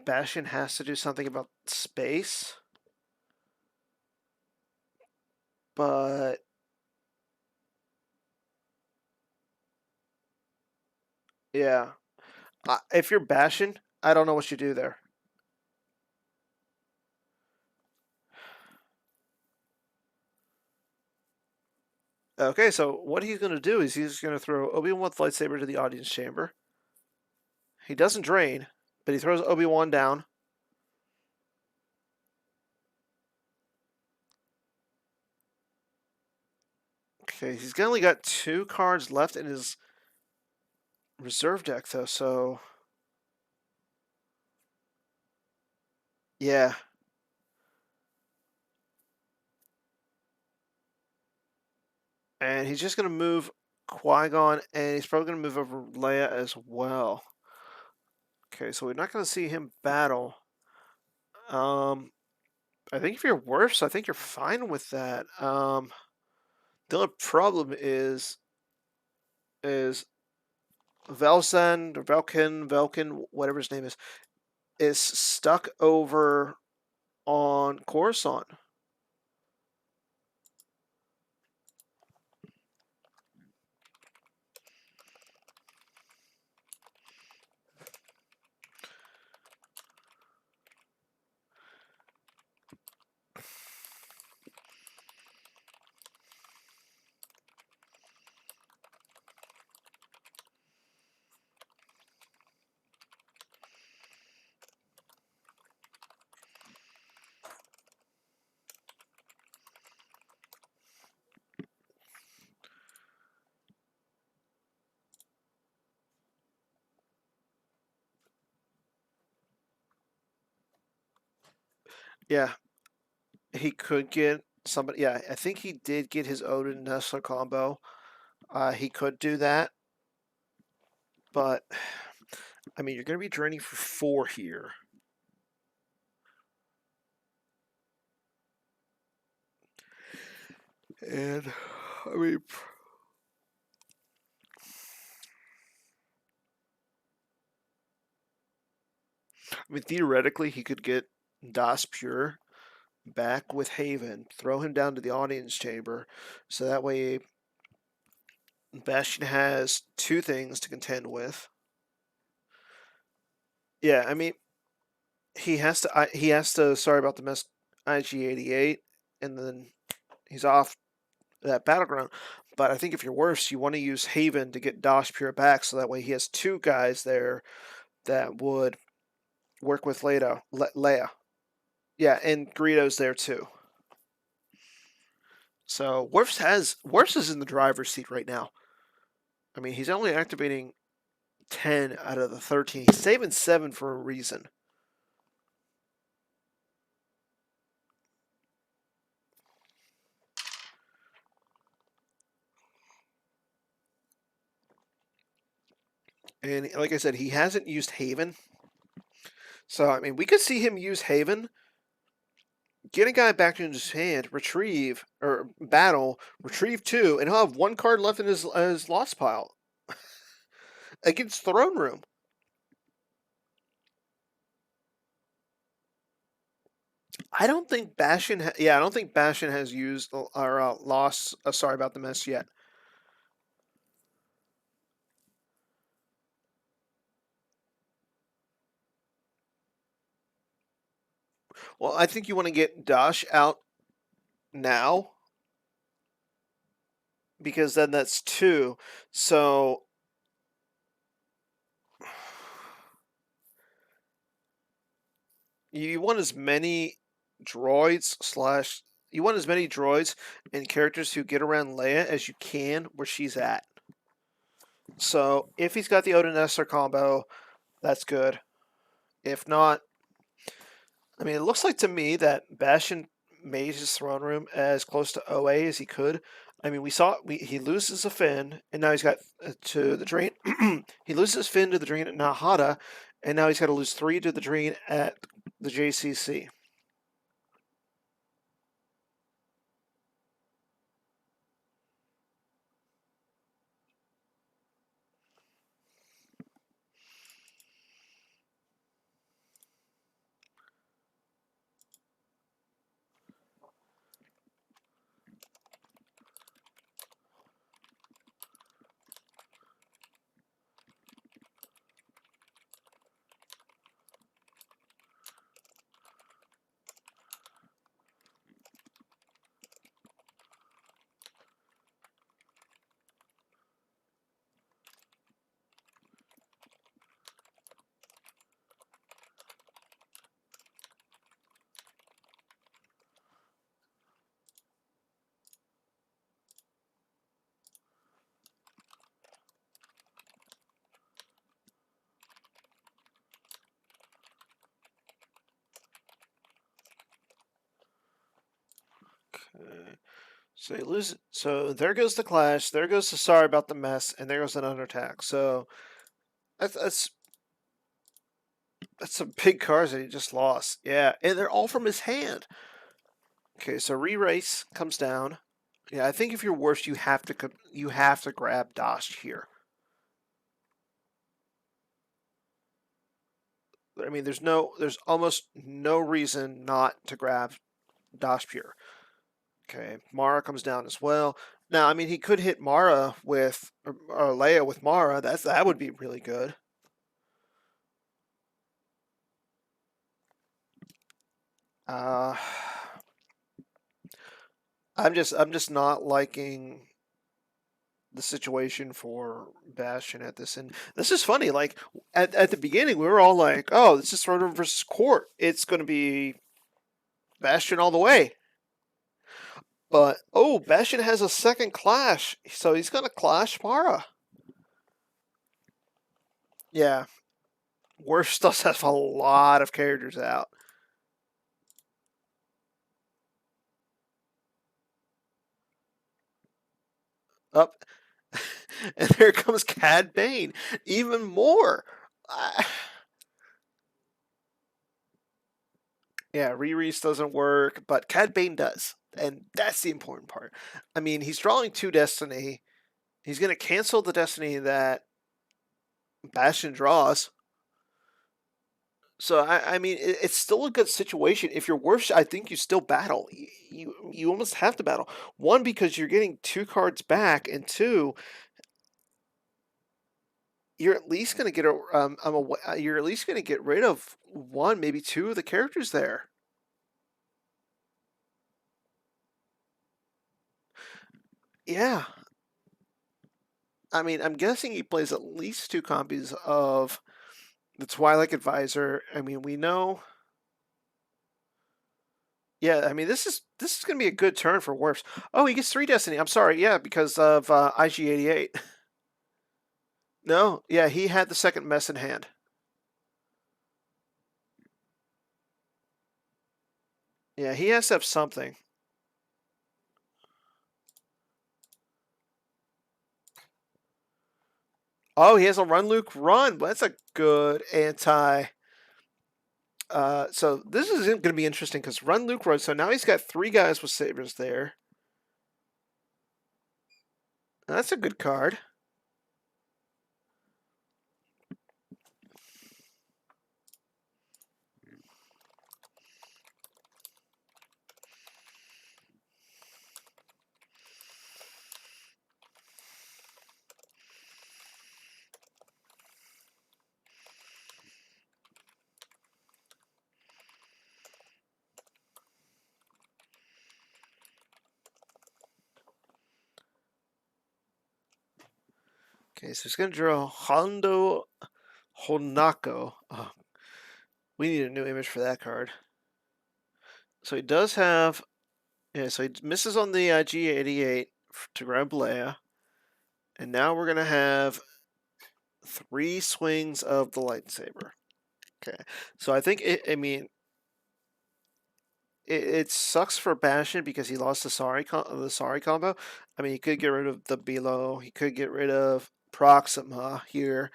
[SPEAKER 1] Bastion has to do something about space. But yeah, if you're Bastion, I don't know what you do there. Okay, so what he's going to do is he's going to throw Obi-Wan with lightsaber to the audience chamber. He doesn't drain, but he throws Obi-Wan down. Okay, he's only got 2 cards left in his reserve deck, though, so... Yeah. And he's just going to move Qui-Gon, and he's probably going to move over Leia as well. Okay, so we're not going to see him battle. I think if you're Wirfs, I think you're fine with that. The only problem is Velzen or Velkin, whatever his name is stuck over on Coruscant. Yeah, he could get somebody. Yeah, I think he did get his Odin Nestler combo. He could do that, but I mean, you're going to be draining for 4 here. And I mean, theoretically, he could get Das Pure back with Haven, throw him down to the audience chamber, so that way Bastion has 2 things to contend with. Yeah, I mean, he has to. He has to. Sorry about the mess. IG-88, and then he's off that battleground. But I think if you're Wirfs, you want to use Haven to get Dosh Pure back, so that way he has 2 guys there that would work with Leia. Yeah, and Greedo's there too. So Wirfs is in the driver's seat right now. I mean, he's only activating 10 out of the 13. He's saving 7 for a reason. And like I said, he hasn't used Haven. So, I mean, we could see him use Haven, get a guy back in his hand, retrieve, or battle, retrieve 2, and he'll have 1 card left in his lost pile against Throne Room. I don't think Bastion. I don't think Bastion has used or lost. Sorry about the mess yet. Well, I think you want to get Dash out now because then that's 2. So you want as many droids / you want as many droids and characters who get around Leia as you can where she's at. So if he's got the Odin Esther combo, that's good. If not, I mean, it looks like to me that Bastion made his throne room as close to OA as he could. I mean, he loses a Finn, and now he's got to the drain. He loses Finn to the drain at Nahada, and now he's got to lose 3 to the drain at the JCC. Okay. So you lose. So there goes the clash. There goes the sorry about the mess, and there goes an under attack. So that's some big cards that he just lost. Yeah, and they're all from his hand. Okay, so re-race comes down. Yeah, I think if you're worse, you have to grab Dosh here. I mean, there's almost no reason not to grab Dosh Pure. Okay, Mara comes down as well. Now, I mean, he could hit Mara with or Leia with Mara. That would be really good. Uh, I'm just not liking the situation for Bastion at this. And this is funny. Like at the beginning, we were all like, "Oh, this is Throne Room versus Court. It's going to be Bastion all the way." But oh, Bastion has a second clash, so he's going to clash Mara. Yeah, Wirfs does have a lot of characters out. Up, and there comes Cad Bane. Even more. Yeah, Reese doesn't work, but Cad Bane does. And that's the important part. I mean, he's drawing 2 Destiny. He's going to cancel the Destiny that Bastion draws. So, I mean, it's still a good situation. If you're worse, I think you still battle. You almost have to battle. One, because you're getting 2 cards back, and 2, you're at least going to get you're at least going to get rid of 1, maybe 2 of the characters there. Yeah. I mean, I'm guessing he plays at least 2 copies of the Twilight Advisor. I mean, we know. Yeah, I mean, this is going to be a good turn for Wirfs. Oh, he gets 3 Destiny. I'm sorry. Yeah, because of IG88. No, yeah, he had the second mess in hand. Yeah, he has to have something. Oh, he has a Run Luke Run. That's a good anti. So this is going to be interesting because Run Luke Run. So now he's got 3 guys with sabers there. That's a good card. Okay, so he's going to draw Hondo Honako. Oh, we need a new image for that card. So he does have. Yeah, so he misses on the G88 to grab Leia. And now we're going to have 3 swings of the lightsaber. Okay. So I think, I mean, it sucks for Bastion because he lost the Sari combo. I mean, he could get rid of the Below. He could get rid of Proxima here.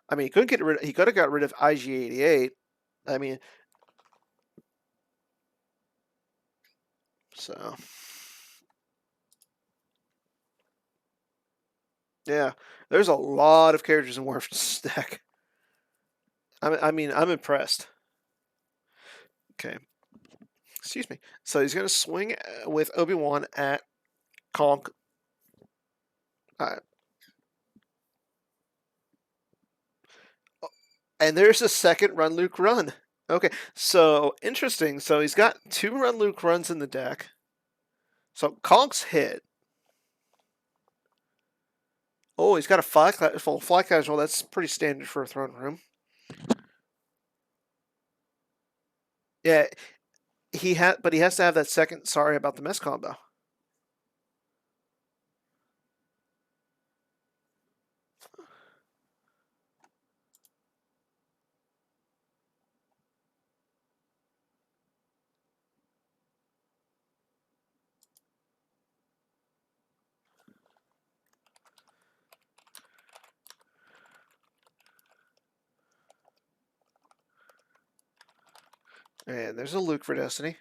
[SPEAKER 1] I mean, he could have got rid of IG88. I mean, so yeah, there's a lot of characters in Warf's deck. I mean, I'm impressed. Okay, excuse me. So he's gonna swing with Obi-Wan at Conk. Uh, and there's a second Run Luke Run. Okay, so interesting. So he's got 2 Run Luke runs in the deck. So Conk's hit. Oh, he's got a fly casual. That's pretty standard for a throne room. Yeah, but he has to have that second. Sorry about the mess combo. And there's a Luke for Destiny.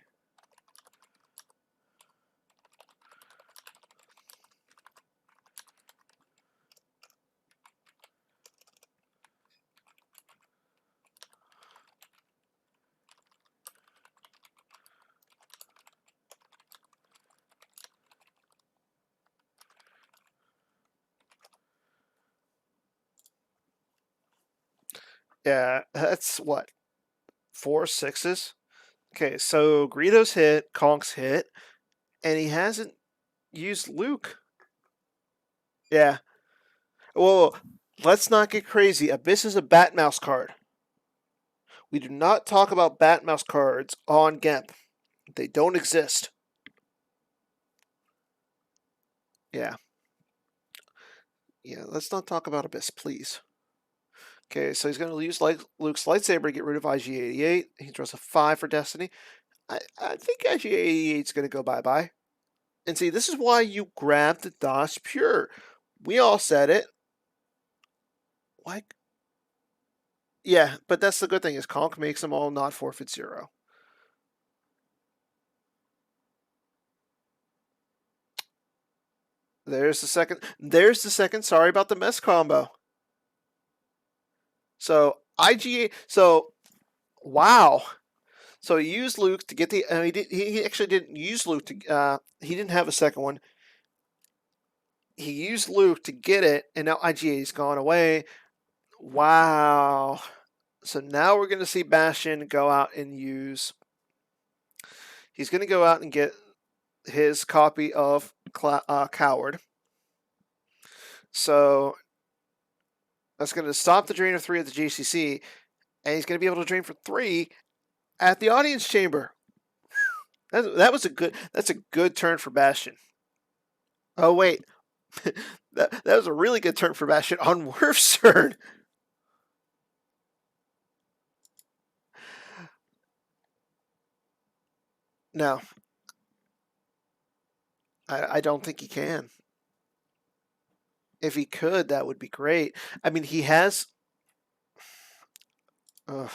[SPEAKER 1] Yeah, that's what? 4 6s? Okay, so Greedo's hit, Konk's hit, and he hasn't used Luke. Yeah. Whoa, let's not get crazy. Abyss is a Batmouse card. We do not talk about Batmouse cards on GEMP. They don't exist. Yeah. Yeah, let's not talk about Abyss, please. Okay, so he's going to use Luke's lightsaber to get rid of IG-88. He draws a 5 for Destiny. I think IG-88 is going to go bye-bye. And see, this is why you grab the DOS Pure. We all said it. Why? Yeah, but that's the good thing is Conk makes them all not forfeit 0. There's the second. There's the second. Sorry about the mess combo. So IGA. So wow. So he used Luke to get the. He actually didn't use Luke to. He didn't have a second one. He used Luke to get it, and now IGA's gone away. Wow. So now we're going to see Bastion go out and use. He's going to go out and get his copy of Coward. So that's going to stop the drain of 3 at the GCC, and he's going to be able to drain for 3 at the audience chamber. That's a good turn for Bastion. Oh wait, that was a really good turn for Bastion on Wirfs' turn. No, I don't think he can. If he could, that would be great. I mean, he has. Ugh.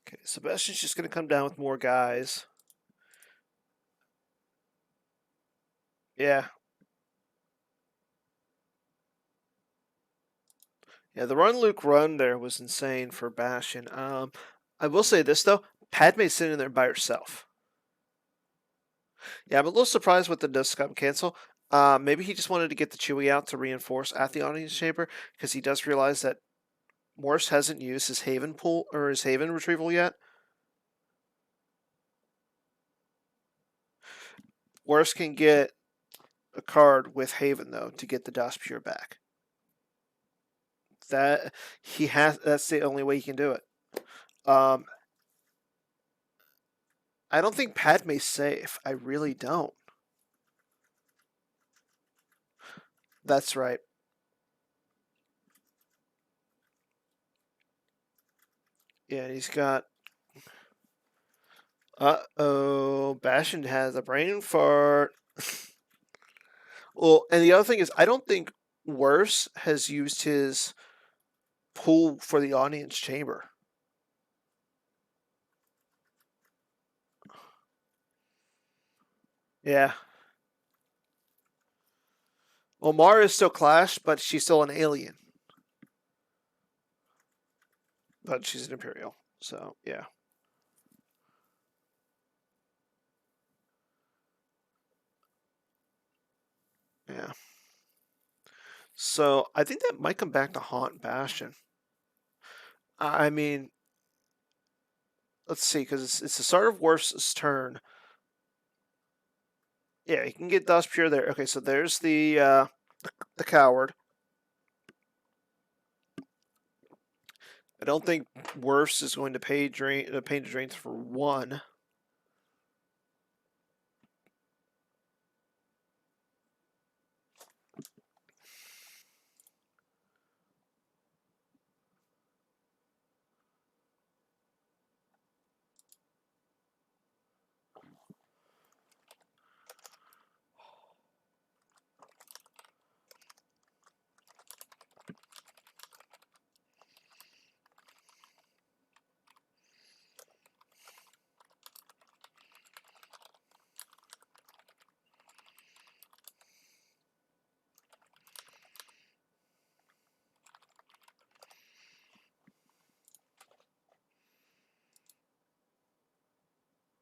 [SPEAKER 1] Okay, Sebastian's just going to come down with more guys. Yeah. Yeah, the run Luke run there was insane for Bastion. I will say this though, Padme's sitting there by herself. Yeah, I'm a little surprised with the no scum cancel. Maybe he just wanted to get the Chewie out to reinforce at the audience chamber because he does realize that Morse hasn't used his Haven pool or his Haven retrieval yet. Morse can get a card with Haven though to get the DOS Pure back. That he has. That's the only way he can do it. Um, I don't think Padme's safe. I really don't. That's right. Yeah, and he's got. Uh-oh, Bastion has a brain fart. Well, and the other thing is, I don't think Wirfs has used his pull for the audience chamber. Yeah. Well, Mara is still Clash, but she's still an alien. But she's an Imperial, so yeah. Yeah. So I think that might come back to haunt Bastion. I mean, let's see, because it's the start of Worf's turn. Yeah, he can get Dust Pure there. Okay, so there's the coward. I don't think Wirfs is going to pay to drain for one.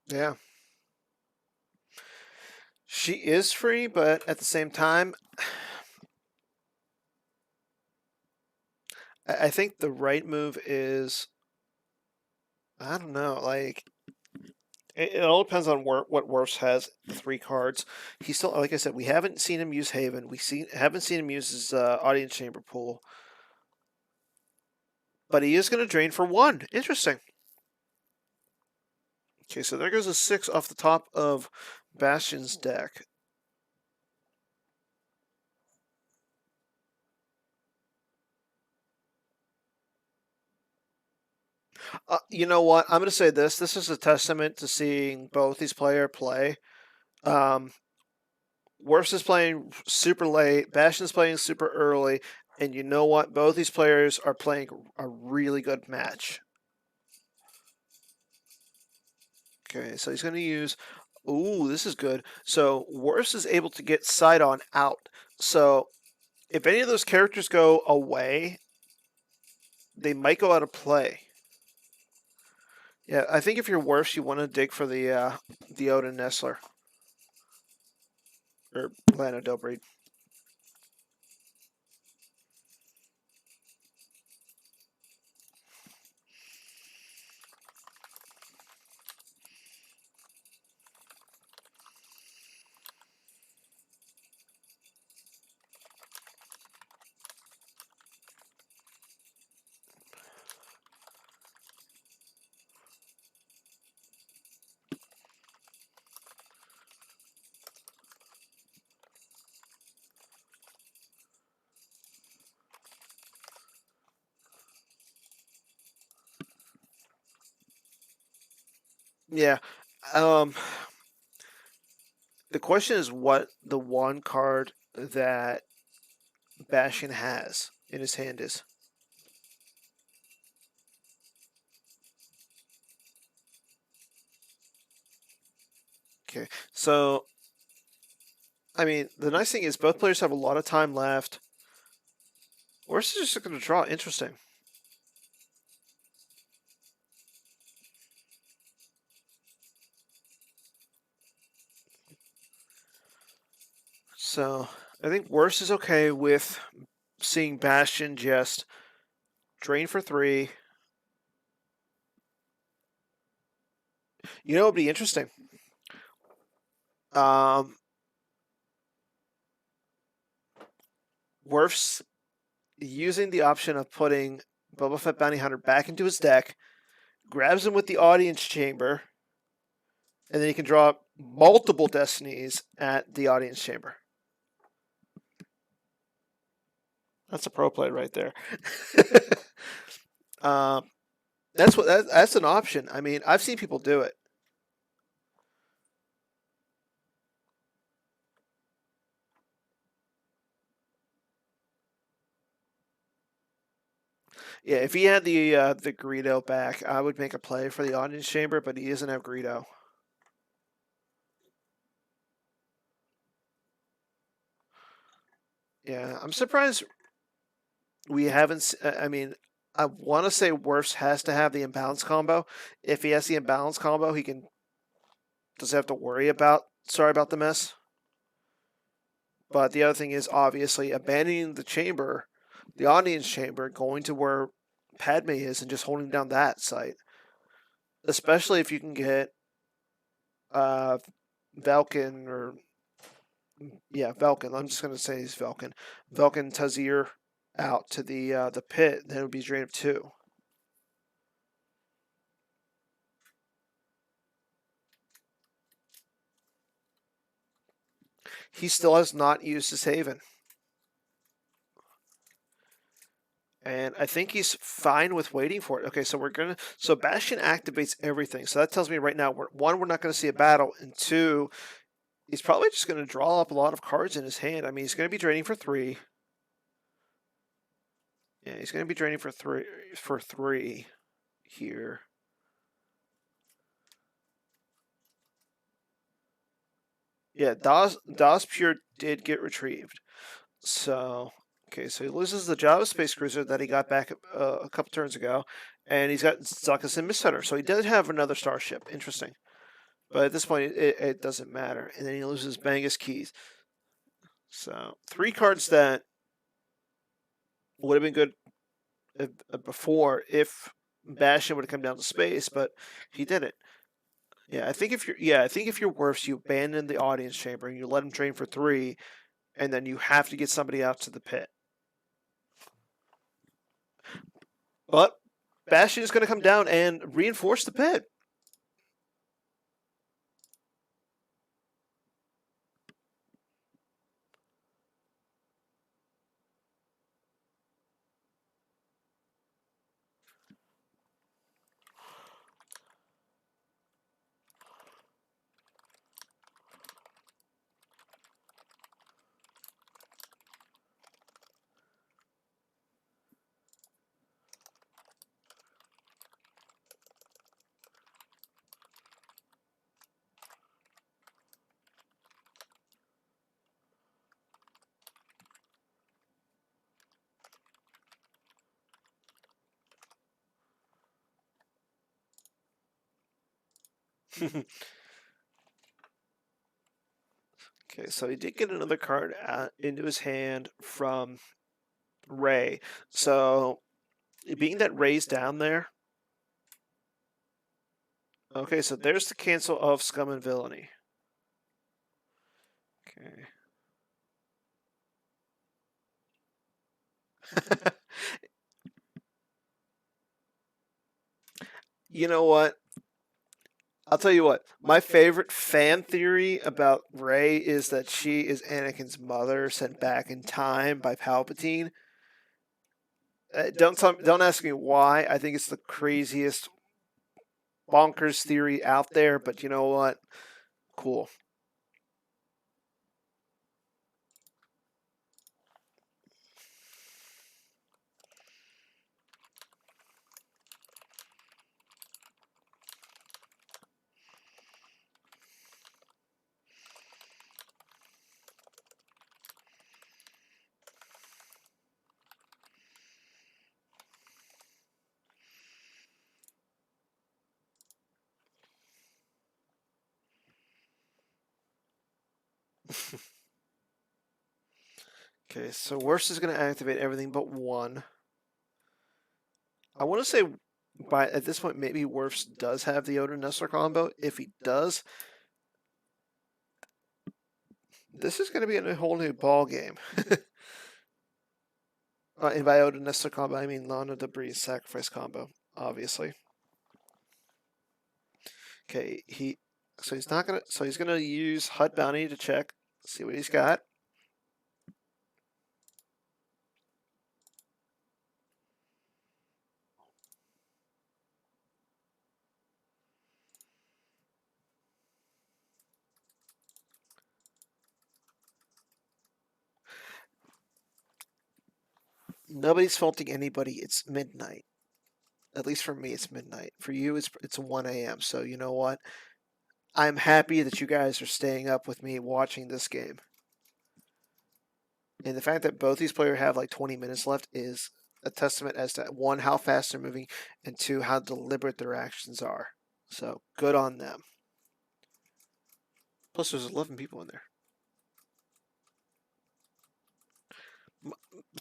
[SPEAKER 1] Yeah. She is free, but at the same time, I think the right move is, I don't know, like it all depends on what Wirfs has. 3 cards. He's still, like I said, we haven't seen him use Haven. Haven't seen him use his audience chamber pool, but he is going to drain for 1. Interesting. Okay, so there goes a 6 off the top of Bastion's deck. You know what? I'm going to say this. This is a testament to seeing both these players play. Um, Wirfs is playing super late. Bastion's playing super early. And you know what? Both these players are playing a really good match. Okay, so he's going to use. Ooh, this is good. So Wirfs is able to get Sidon out. So if any of those characters go away, they might go out of play. Yeah, I think if you're Wirfs, you want to dig for the Odin Nestler or Lana Delbreed. Yeah. Um, the question is what the one card that Bastion has in his hand is. Okay, so I mean, the nice thing is both players have a lot of time left. We're just going to draw. Interesting. So I think Worse is okay with seeing Bastion just drain for 3. You know, it would be interesting. Worf's using the option of putting Boba Fett Bounty Hunter back into his deck, grabs him with the audience chamber, And then you can draw multiple destinies at the audience chamber. That's a pro play right there. That's an option. I mean, I've seen people do it. Yeah, if he had the Greedo back, I would make a play for the audience chamber, but he doesn't have Greedo. Yeah, I'm surprised we haven't. I mean, I want to say Wirfs has to have the imbalance combo. If he has the imbalance combo, he can doesn't have to worry about. Sorry about the mess. But the other thing is obviously abandoning the chamber, the audience chamber, going to where Padme is and just holding down that site. Especially if you can get uh, Valken or yeah, Valken. I'm just gonna say he's Valken. Valken Tazir out to the pit. Then it would be drain of 2. He still has not used his Haven. And I think he's fine with waiting for it. Okay, so we're gonna. So Bastion activates everything. So that tells me right now, we're not going to see a battle, and 2, he's probably just going to draw up a lot of cards in his hand. I mean, he's going to be draining for 3. Yeah, he's going to be draining for 3 here. Yeah, Das Pure did get retrieved. So, okay, so he loses the Java Space Cruiser that he got back a couple turns ago, and he's got Zuckuss and Missetter. So he does have another starship. Interesting. But at this point, it doesn't matter. And then he loses Bangus Keys. So 3 cards that would have been good before if Bastion would have come down to space, but he didn't. I think if you're Wirfs, you abandon the audience chamber and you let him train for 3, and then you have to get somebody out to the pit. But Bastion is going to come down and reinforce the pit. Okay, so he did get another card into his hand from Ray. So, being that Ray's down there. Okay, so there's the cancel of Scum and Villainy. Okay. You know what? I'll tell you what. My favorite fan theory about Rey is that she is Anakin's mother sent back in time by Palpatine. Don't ask me why. I think it's the craziest bonkers theory out there, but you know what? Cool. Okay, so Worst is going to activate everything but 1. I want to say at this point maybe Wirfs does have the Oda Nestler combo. If he does, this is going to be a whole new ball game. And by Oda Nestler combo, I mean Lana Debris sacrifice combo, obviously. Okay, So he's not gonna. So he's gonna use HUD bounty to check, see what he's got. Nobody's faulting anybody. It's midnight. At least for me, it's midnight. For you, it's 1 a.m. So you know what? I'm happy that you guys are staying up with me watching this game. And the fact that both these players have like 20 minutes left is a testament as to one, how fast they're moving, and two, how deliberate their actions are. So good on them. Plus, there's 11 people in there.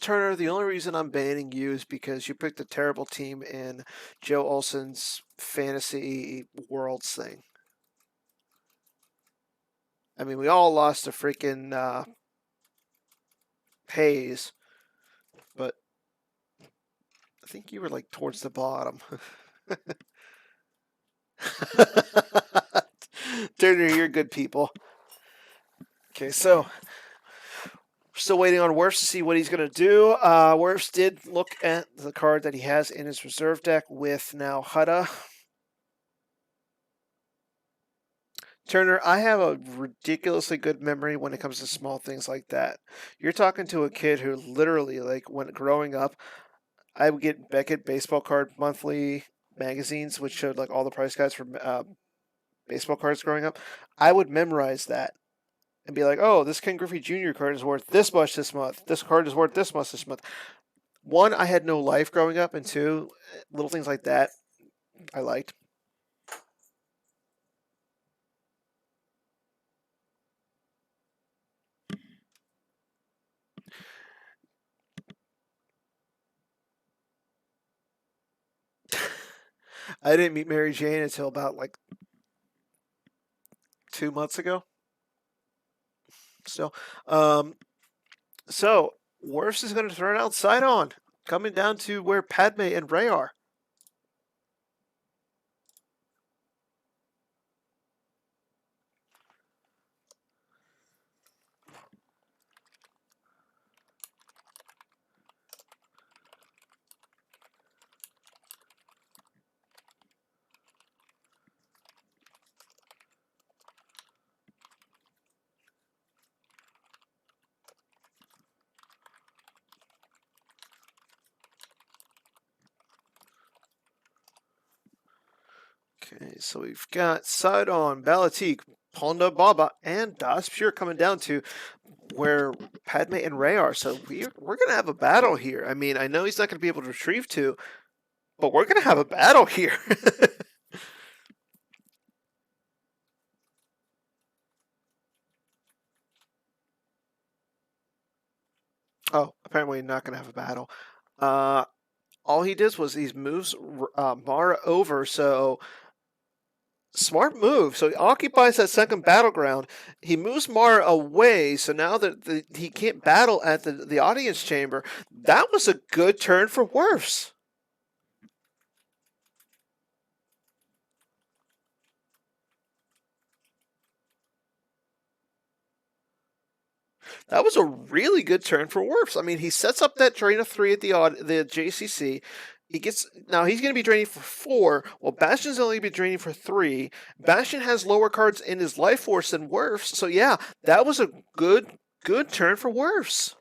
[SPEAKER 1] Turner, the only reason I'm banning you is because you picked a terrible team in Joe Olson's fantasy worlds thing. I mean, we all lost to freaking Hayes, but I think you were like towards the bottom. Turner, you're good people. Okay, so we're still waiting on Wirfs to see what he's going to do. Wirfs did look at the card that he has in his reserve deck with now Hutta. Turner, I have a ridiculously good memory when it comes to small things like that. You're talking to a kid who literally, like, when growing up, I would get Beckett baseball card monthly magazines, which showed like all the price guides for baseball cards growing up. I would memorize that and be like, "Oh, this Ken Griffey Jr. card is worth this much this month. This card is worth this much this month." One, I had no life growing up, and two, little things like that I liked. I didn't meet Mary Jane until about like 2 months ago. Still, so Wirfs is going to throw it outside on, coming down to where Padme and Ray are. Okay, so we've got Sidon, Balatik, Ponda Baba, and Das Pure coming down to where Padme and Ray are. So we're going to have a battle here. I mean, I know he's not going to be able to retrieve two, but we're going to have a battle here. Oh, apparently not going to have a battle. All he did was he moves Mara over, so smart move. So he occupies that second battleground. He moves Mara away, so now that he can't battle at the audience chamber. That was a good turn for Wirfs. That was a really good turn for Wirfs. I mean, he sets up that drain of 3 at the JCC. He gets now he's going to be draining for 4. Well, Bastion's only going to be draining for 3. Bastion has lower cards in his life force than Wirfs, so yeah, that was a good turn for Wirfs.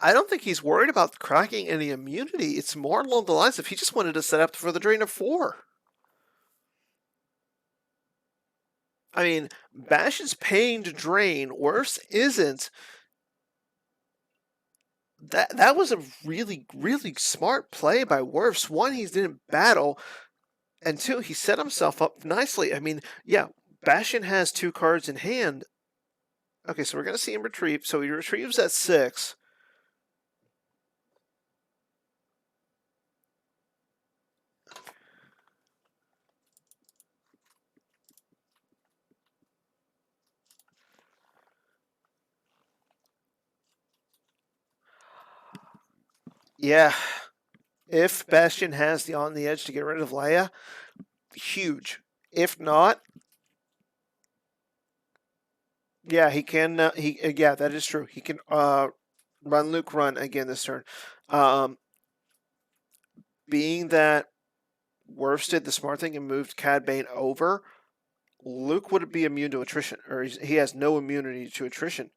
[SPEAKER 1] I don't think he's worried about cracking any immunity. It's more along the lines of he just wanted to set up for the drain of 4. I mean, Bash is paying to drain. Wirfs isn't. That was a really smart play by Wirfs. One, he didn't battle, and two, he set himself up nicely. I mean, yeah, Bastion has 2 cards in hand. Okay, so we're gonna see him retrieve. So he retrieves at 6. Yeah, if Bastion has the on the edge to get rid of Leia, huge. If not, yeah, he can. Yeah, that is true. He can run Luke run again this turn. Um, being that Wirfs did the smart thing and moved Cad Bane over, Luke would be immune to attrition, or he has no immunity to attrition.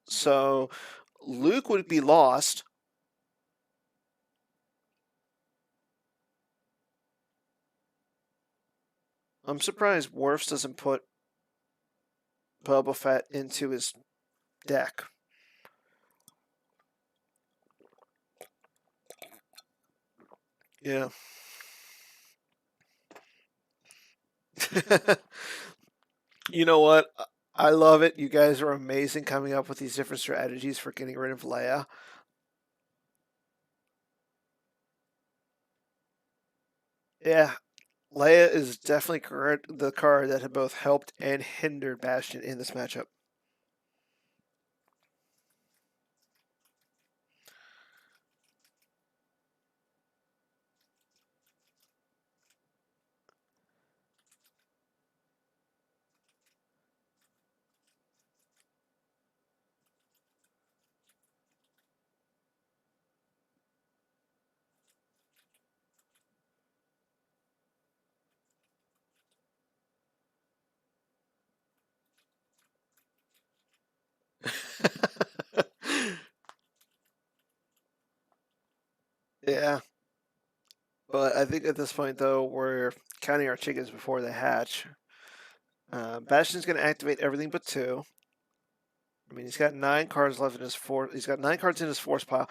[SPEAKER 1] So Luke would be lost. I'm surprised Wirfs doesn't put Boba Fett into his deck. Yeah. You know what? I love it. You guys are amazing coming up with these different strategies for getting rid of Leia. Yeah, Leia is definitely the card that had both helped and hindered Bastion in this matchup. Yeah, but I think at this point, though, we're counting our chickens before they hatch. Bastion's going to activate everything but two. I mean, he's got 9 cards left in his force. He's got 9 cards in his force pile.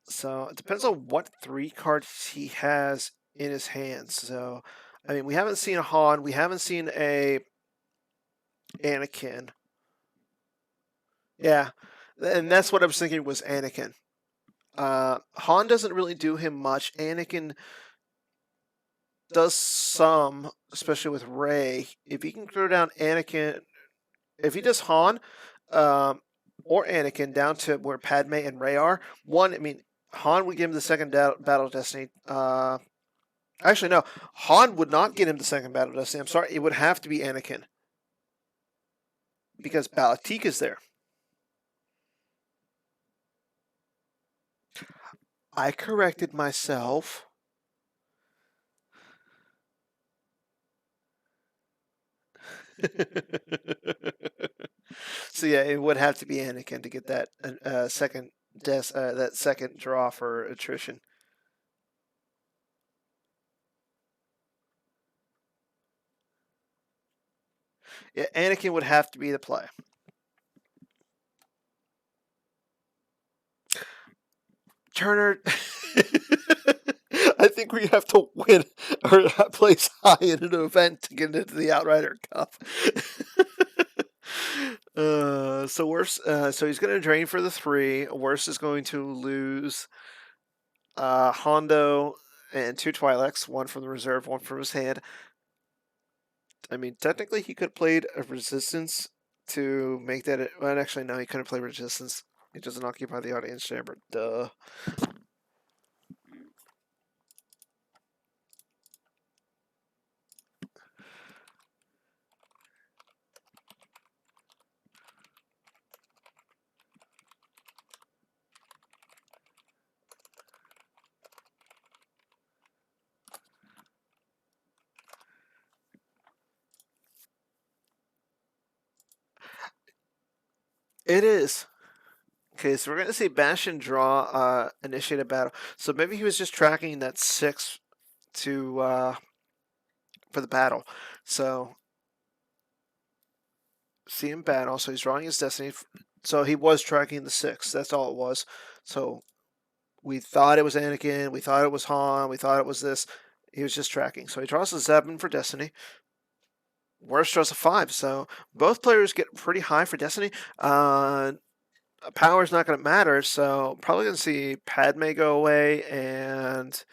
[SPEAKER 1] So it depends on what 3 cards he has in his hands. So, I mean, we haven't seen a Han. We haven't seen a Anakin. Yeah, and that's what I was thinking was Anakin. Han doesn't really do him much. Anakin does some, especially with Rey. If he can throw down Anakin, if he does Han or Anakin down to where Padme and Rey are, one, I mean, Han would give him the second Battle of Destiny. Actually, no, Han would not get him the second Battle of Destiny. I'm sorry, it would have to be Anakin because Balatik is there. I corrected myself. So yeah, it would have to be Anakin to get that that second draw for attrition. Yeah, Anakin would have to be the play. Turner, I think we have to win or place high in an event to get into the Outrider Cup. So Wirfs, so he's going to drain for the 3. Wirfs is going to lose Hondo and 2 Twi'leks, one from the reserve, one from his hand. I mean, technically, he could have played a resistance to make that. Well, actually, no, he couldn't play resistance. He doesn't occupy the audience chamber. Duh. It is. Okay, so we're going to see Bastion draw initiate a battle. So maybe he was just tracking that 6 to for the battle. So see him battle. So he's drawing his destiny. So he was tracking the 6. That's all it was. So we thought it was Anakin. We thought it was Han. We thought it was this. He was just tracking. So he draws a 7 for destiny. Wirfs draws a 5. So both players get pretty high for destiny. Power's not going to matter, so probably going to see Padme go away, and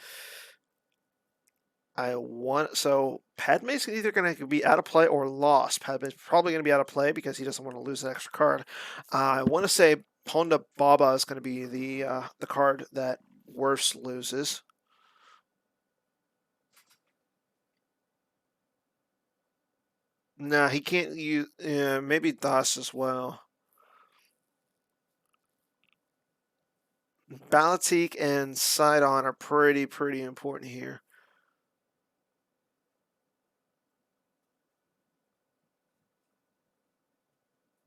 [SPEAKER 1] Padme's either going to be out of play or lost. Padme's probably going to be out of play because he doesn't want to lose an extra card. I want to say Ponda Baba is going to be the card that Wirfs loses. Nah, he can't use. Yeah, maybe Das as well. Balatik and Sidon are pretty important here.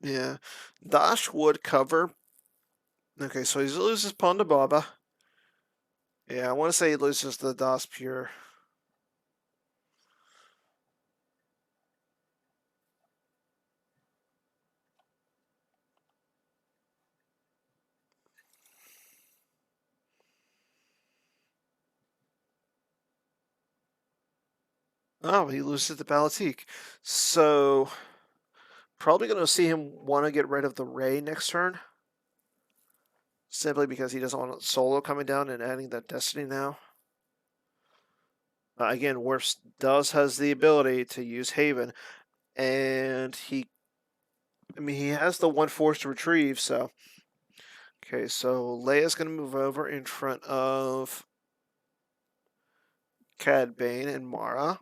[SPEAKER 1] Yeah, Dash would cover. Okay, so he loses Ponda Baba. Yeah, I want to say he loses the Das Pure. Oh, he loses the Balatik. So, probably going to see him want to get rid of the Ray next turn. Simply because he doesn't want Solo coming down and adding that Destiny now. Again, Wirfs has the ability to use Haven, and he has the one force to retrieve, so. Okay, so Leia's going to move over in front of Cad Bane and Mara.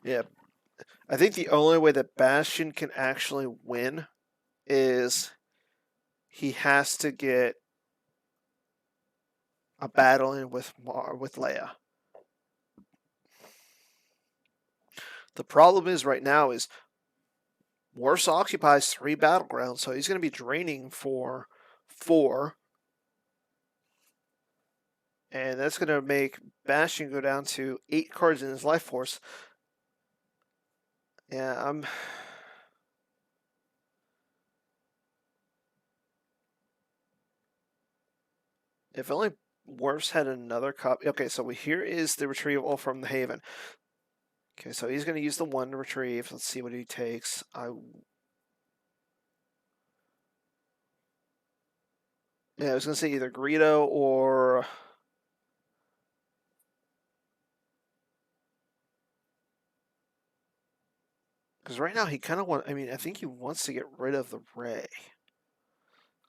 [SPEAKER 1] Yeah, I think the only way that Bastion can actually win is he has to get a battle in with Leia. The problem is right now is Wirfs occupies 3 battlegrounds, so he's going to be draining for 4. And that's going to make Bastion go down to 8 cards in his life force. Yeah, if only Wirfs had another copy. Okay, so here is the retrieval from the Haven. Okay, so he's going to use the 1 to retrieve. Let's see what he takes. Yeah, I was going to say either Greedo or. Because right now he kind of wants. I mean, I think he wants to get rid of the Ray.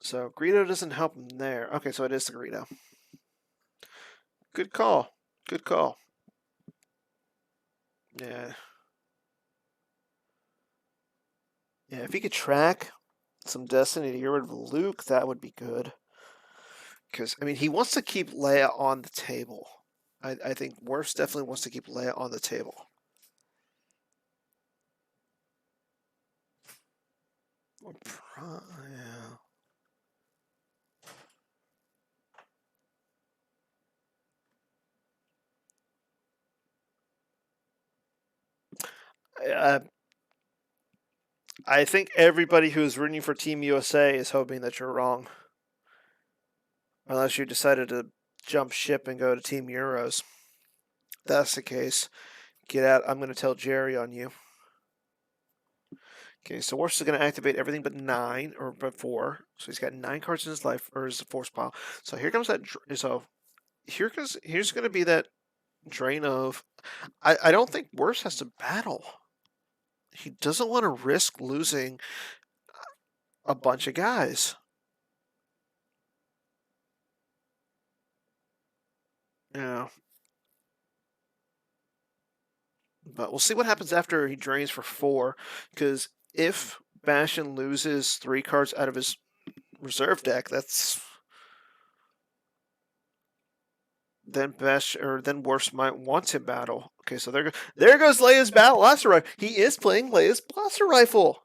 [SPEAKER 1] So Greedo doesn't help him there. Okay, so it is the Greedo. Good call. Good call. Yeah. Yeah, if he could track some Destiny to get rid of Luke, that would be good. Because, I mean, he wants to keep Leia on the table. I think Wirfs definitely wants to keep Leia on the table. Yeah. I think everybody who is rooting for Team USA is hoping that you're wrong. Unless you decided to jump ship and go to Team Euros. If that's the case, get out. I'm going to tell Jerry on you. Okay, so Wirfs is going to activate everything but 9 or but 4. So he's got 9 cards in his life or his force pile. So here comes that. So here's going to be that drain of. I don't think Wirfs has to battle. He doesn't want to risk losing a bunch of guys. Yeah. But we'll see what happens after he drains for 4. Because if Bastion loses 3 cards out of his reserve deck, that's then Wirfs might want to battle. Okay, so there goes Leia's blaster rifle. He is playing Leia's blaster rifle.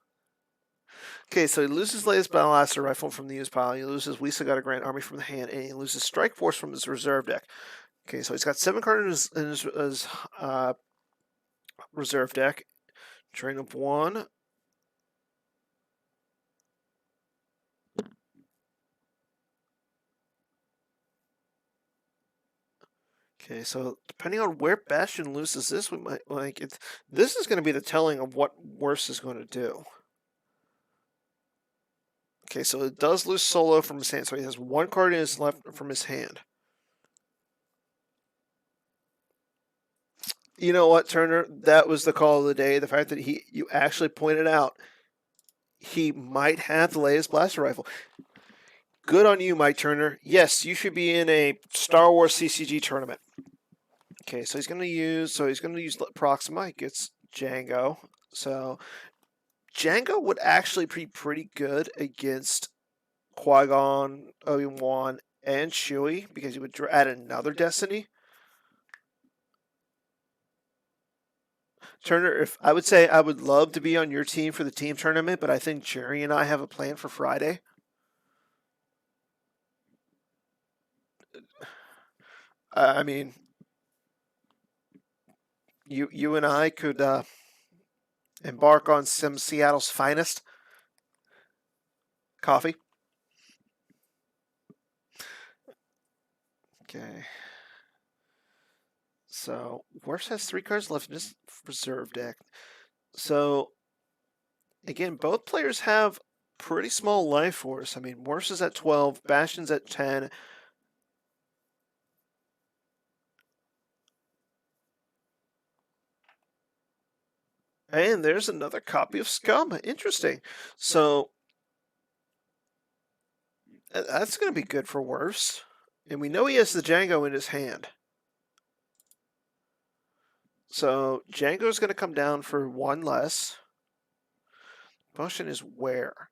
[SPEAKER 1] Okay, so he loses Leia's blaster rifle from the use pile. He loses We Still Got a Grand Army from the hand, and he loses Strike Force from his reserve deck. Okay, so he's got 7 cards in his reserve deck. Drain of 1. Okay, so depending on where Bastion loses this, we might like it. This is going to be the telling of what Wirfs is going to do. Okay, so it does lose Solo from his hand, so he has 1 card in his left from his hand. You know what, Turner? That was the call of the day. The fact that you actually pointed out he might have the latest blaster rifle. Good on you, Mike Turner. Yes, you should be in a Star Wars CCG tournament. Okay, so he's gonna use Proxima. He gets Django. So Django would actually be pretty good against Qui-Gon, Obi-Wan, and Chewie because he would add another Destiny. Turner, if I would say I would love to be on your team for the team tournament, but I think Jerry and I have a plan for Friday. I mean, you and I could embark on some Seattle's finest coffee. Okay. So Wirfs has 3 cards left in his reserve deck. So again, both players have pretty small life force. I mean, Wirfs is at 12, Bastion's at 10. And there's another copy of Scum. Interesting. So that's going to be good for Wirfs. And we know he has the Django in his hand. So Django's going to come down for 1 less. Question is where?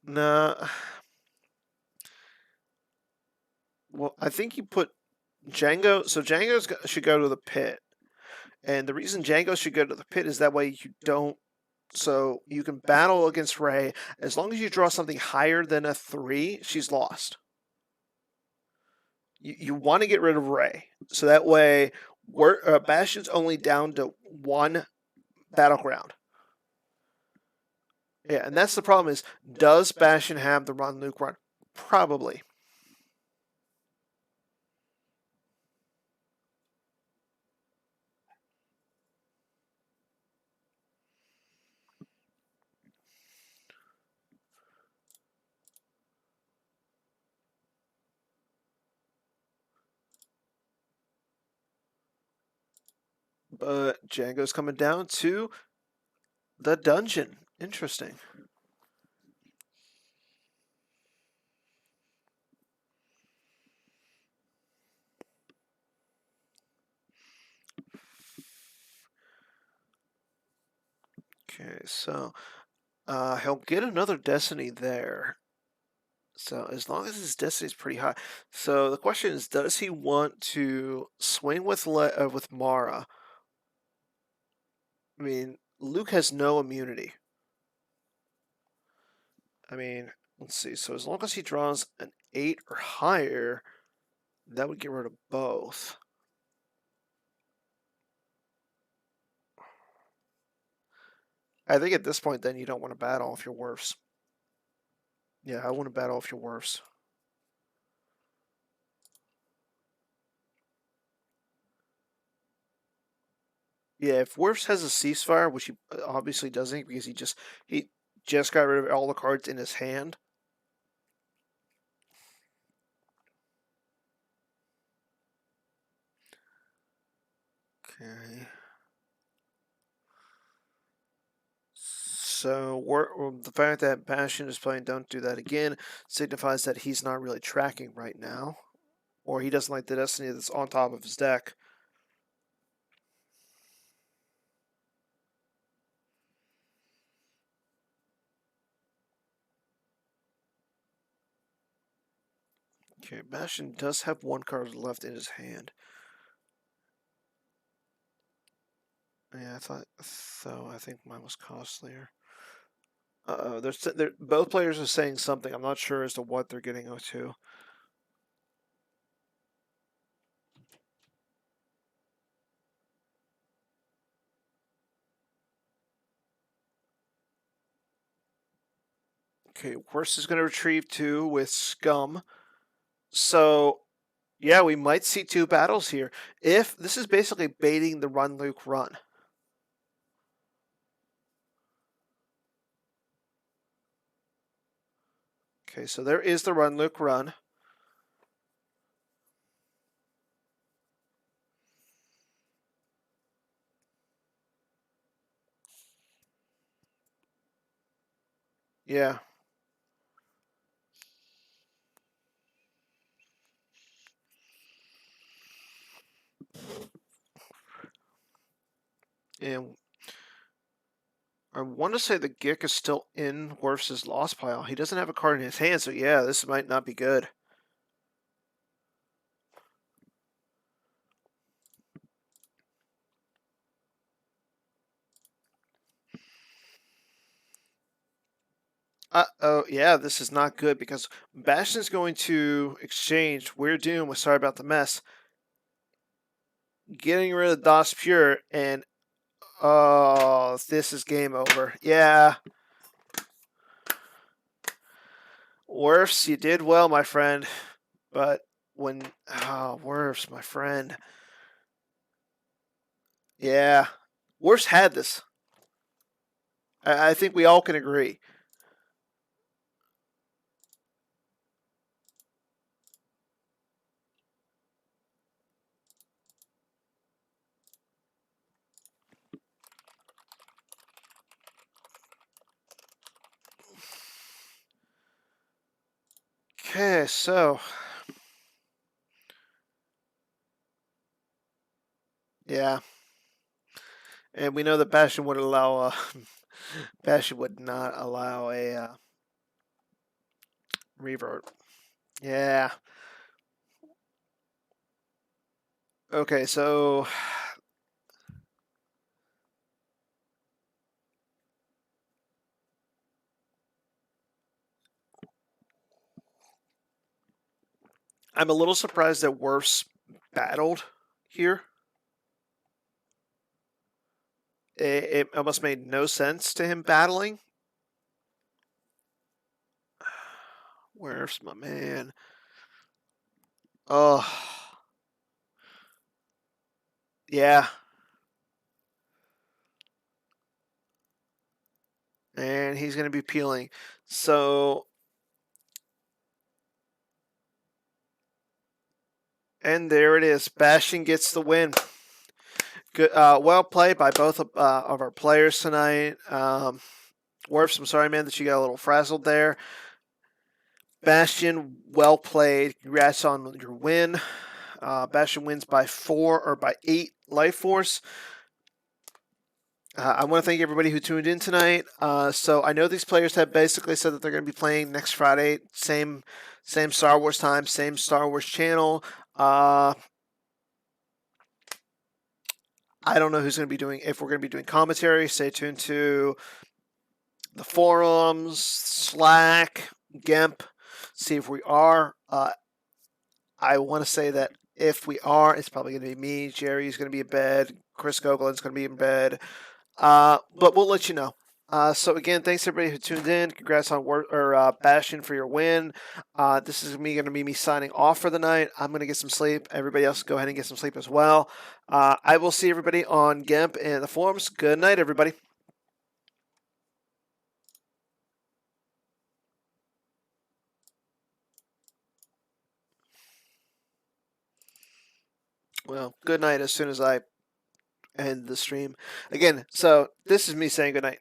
[SPEAKER 1] Nah. Well, I think you put Django. So Django should go to the pit. And the reason Django should go to the pit is that way you don't. So you can battle against Rey. As long as you draw something higher than a 3, she's lost. You want to get rid of Rey. So that way Bastion's only down to 1 battleground. Yeah, and that's the problem is, does Bastion have the run Luke run? Probably. But Django's coming down to the dungeon. Interesting. Okay, so he'll get another Destiny there. So as long as his Destiny is pretty high. So the question is, does he want to swing with Mara? I mean, Luke has no immunity. I mean, let's see. So as long as he draws an 8 or higher, that would get rid of both. I think at this point, then you don't want to battle if you're Wirfs. Yeah, I want to battle if you're Wirfs. Yeah, if Wirfs has a ceasefire, which he obviously doesn't because he just got rid of all the cards in his hand. Okay. So the fact that Bastion is playing Don't Do That Again signifies that he's not really tracking right now. Or he doesn't like the Destiny that's on top of his deck. Okay, Bastion does have 1 card left in his hand. Yeah, I thought so. I think mine was costlier. Both players are saying something. I'm not sure as to what they're getting to. Okay, Worst is going to retrieve 2 with Scum. So, yeah, we might see 2 battles here. If this is basically baiting the run Luke run. Okay, so there is the run, Luke, run. Yeah. And I want to say the Gick is still in Wirfs' lost pile. He doesn't have a card in his hand, so yeah, this might not be good. Oh, yeah, this is not good because Bastion's going to exchange We're Doom with Sorry About the Mess, getting rid of Das Pure, and oh, this is game over. Yeah. Wirfs, you did well, my friend. But when. Oh, Wirfs, my friend. Yeah. Wirfs had this. I think we all can agree. Okay, so. Yeah. And we know that Bastion would allow. Bastion would not allow a revert. Yeah. Okay, so I'm a little surprised that Wirfs battled here. It almost made no sense to him battling. Wirfs, my man. Oh, yeah. And he's going to be peeling. So, and there it is. Bastion gets the win. Good, well played by both of our players tonight. Wirfs, I'm sorry, man, that you got a little frazzled there. Bastion, well played. Congrats on your win. Bastion wins by 4 or by 8 life force. I want to thank everybody who tuned in tonight. So I know these players have basically said that they're going to be playing next Friday, same Star Wars time, same Star Wars channel. I don't know who's going to be doing, if we're going to be doing commentary. Stay tuned to the forums, Slack, GEMP, see if we are. I want to say that if we are, it's probably going to be me. Jerry's going to be in bed. Chris Goglin's going to be in bed. But we'll let you know. So again, thanks everybody who tuned in. Congrats on Bastion for your win. This is going to be me signing off for the night. I'm going to get some sleep. Everybody else, go ahead and get some sleep as well. I will see everybody on GEMP and the forums. Good night, everybody. Well, good night as soon as I end the stream. Again, so this is me saying good night.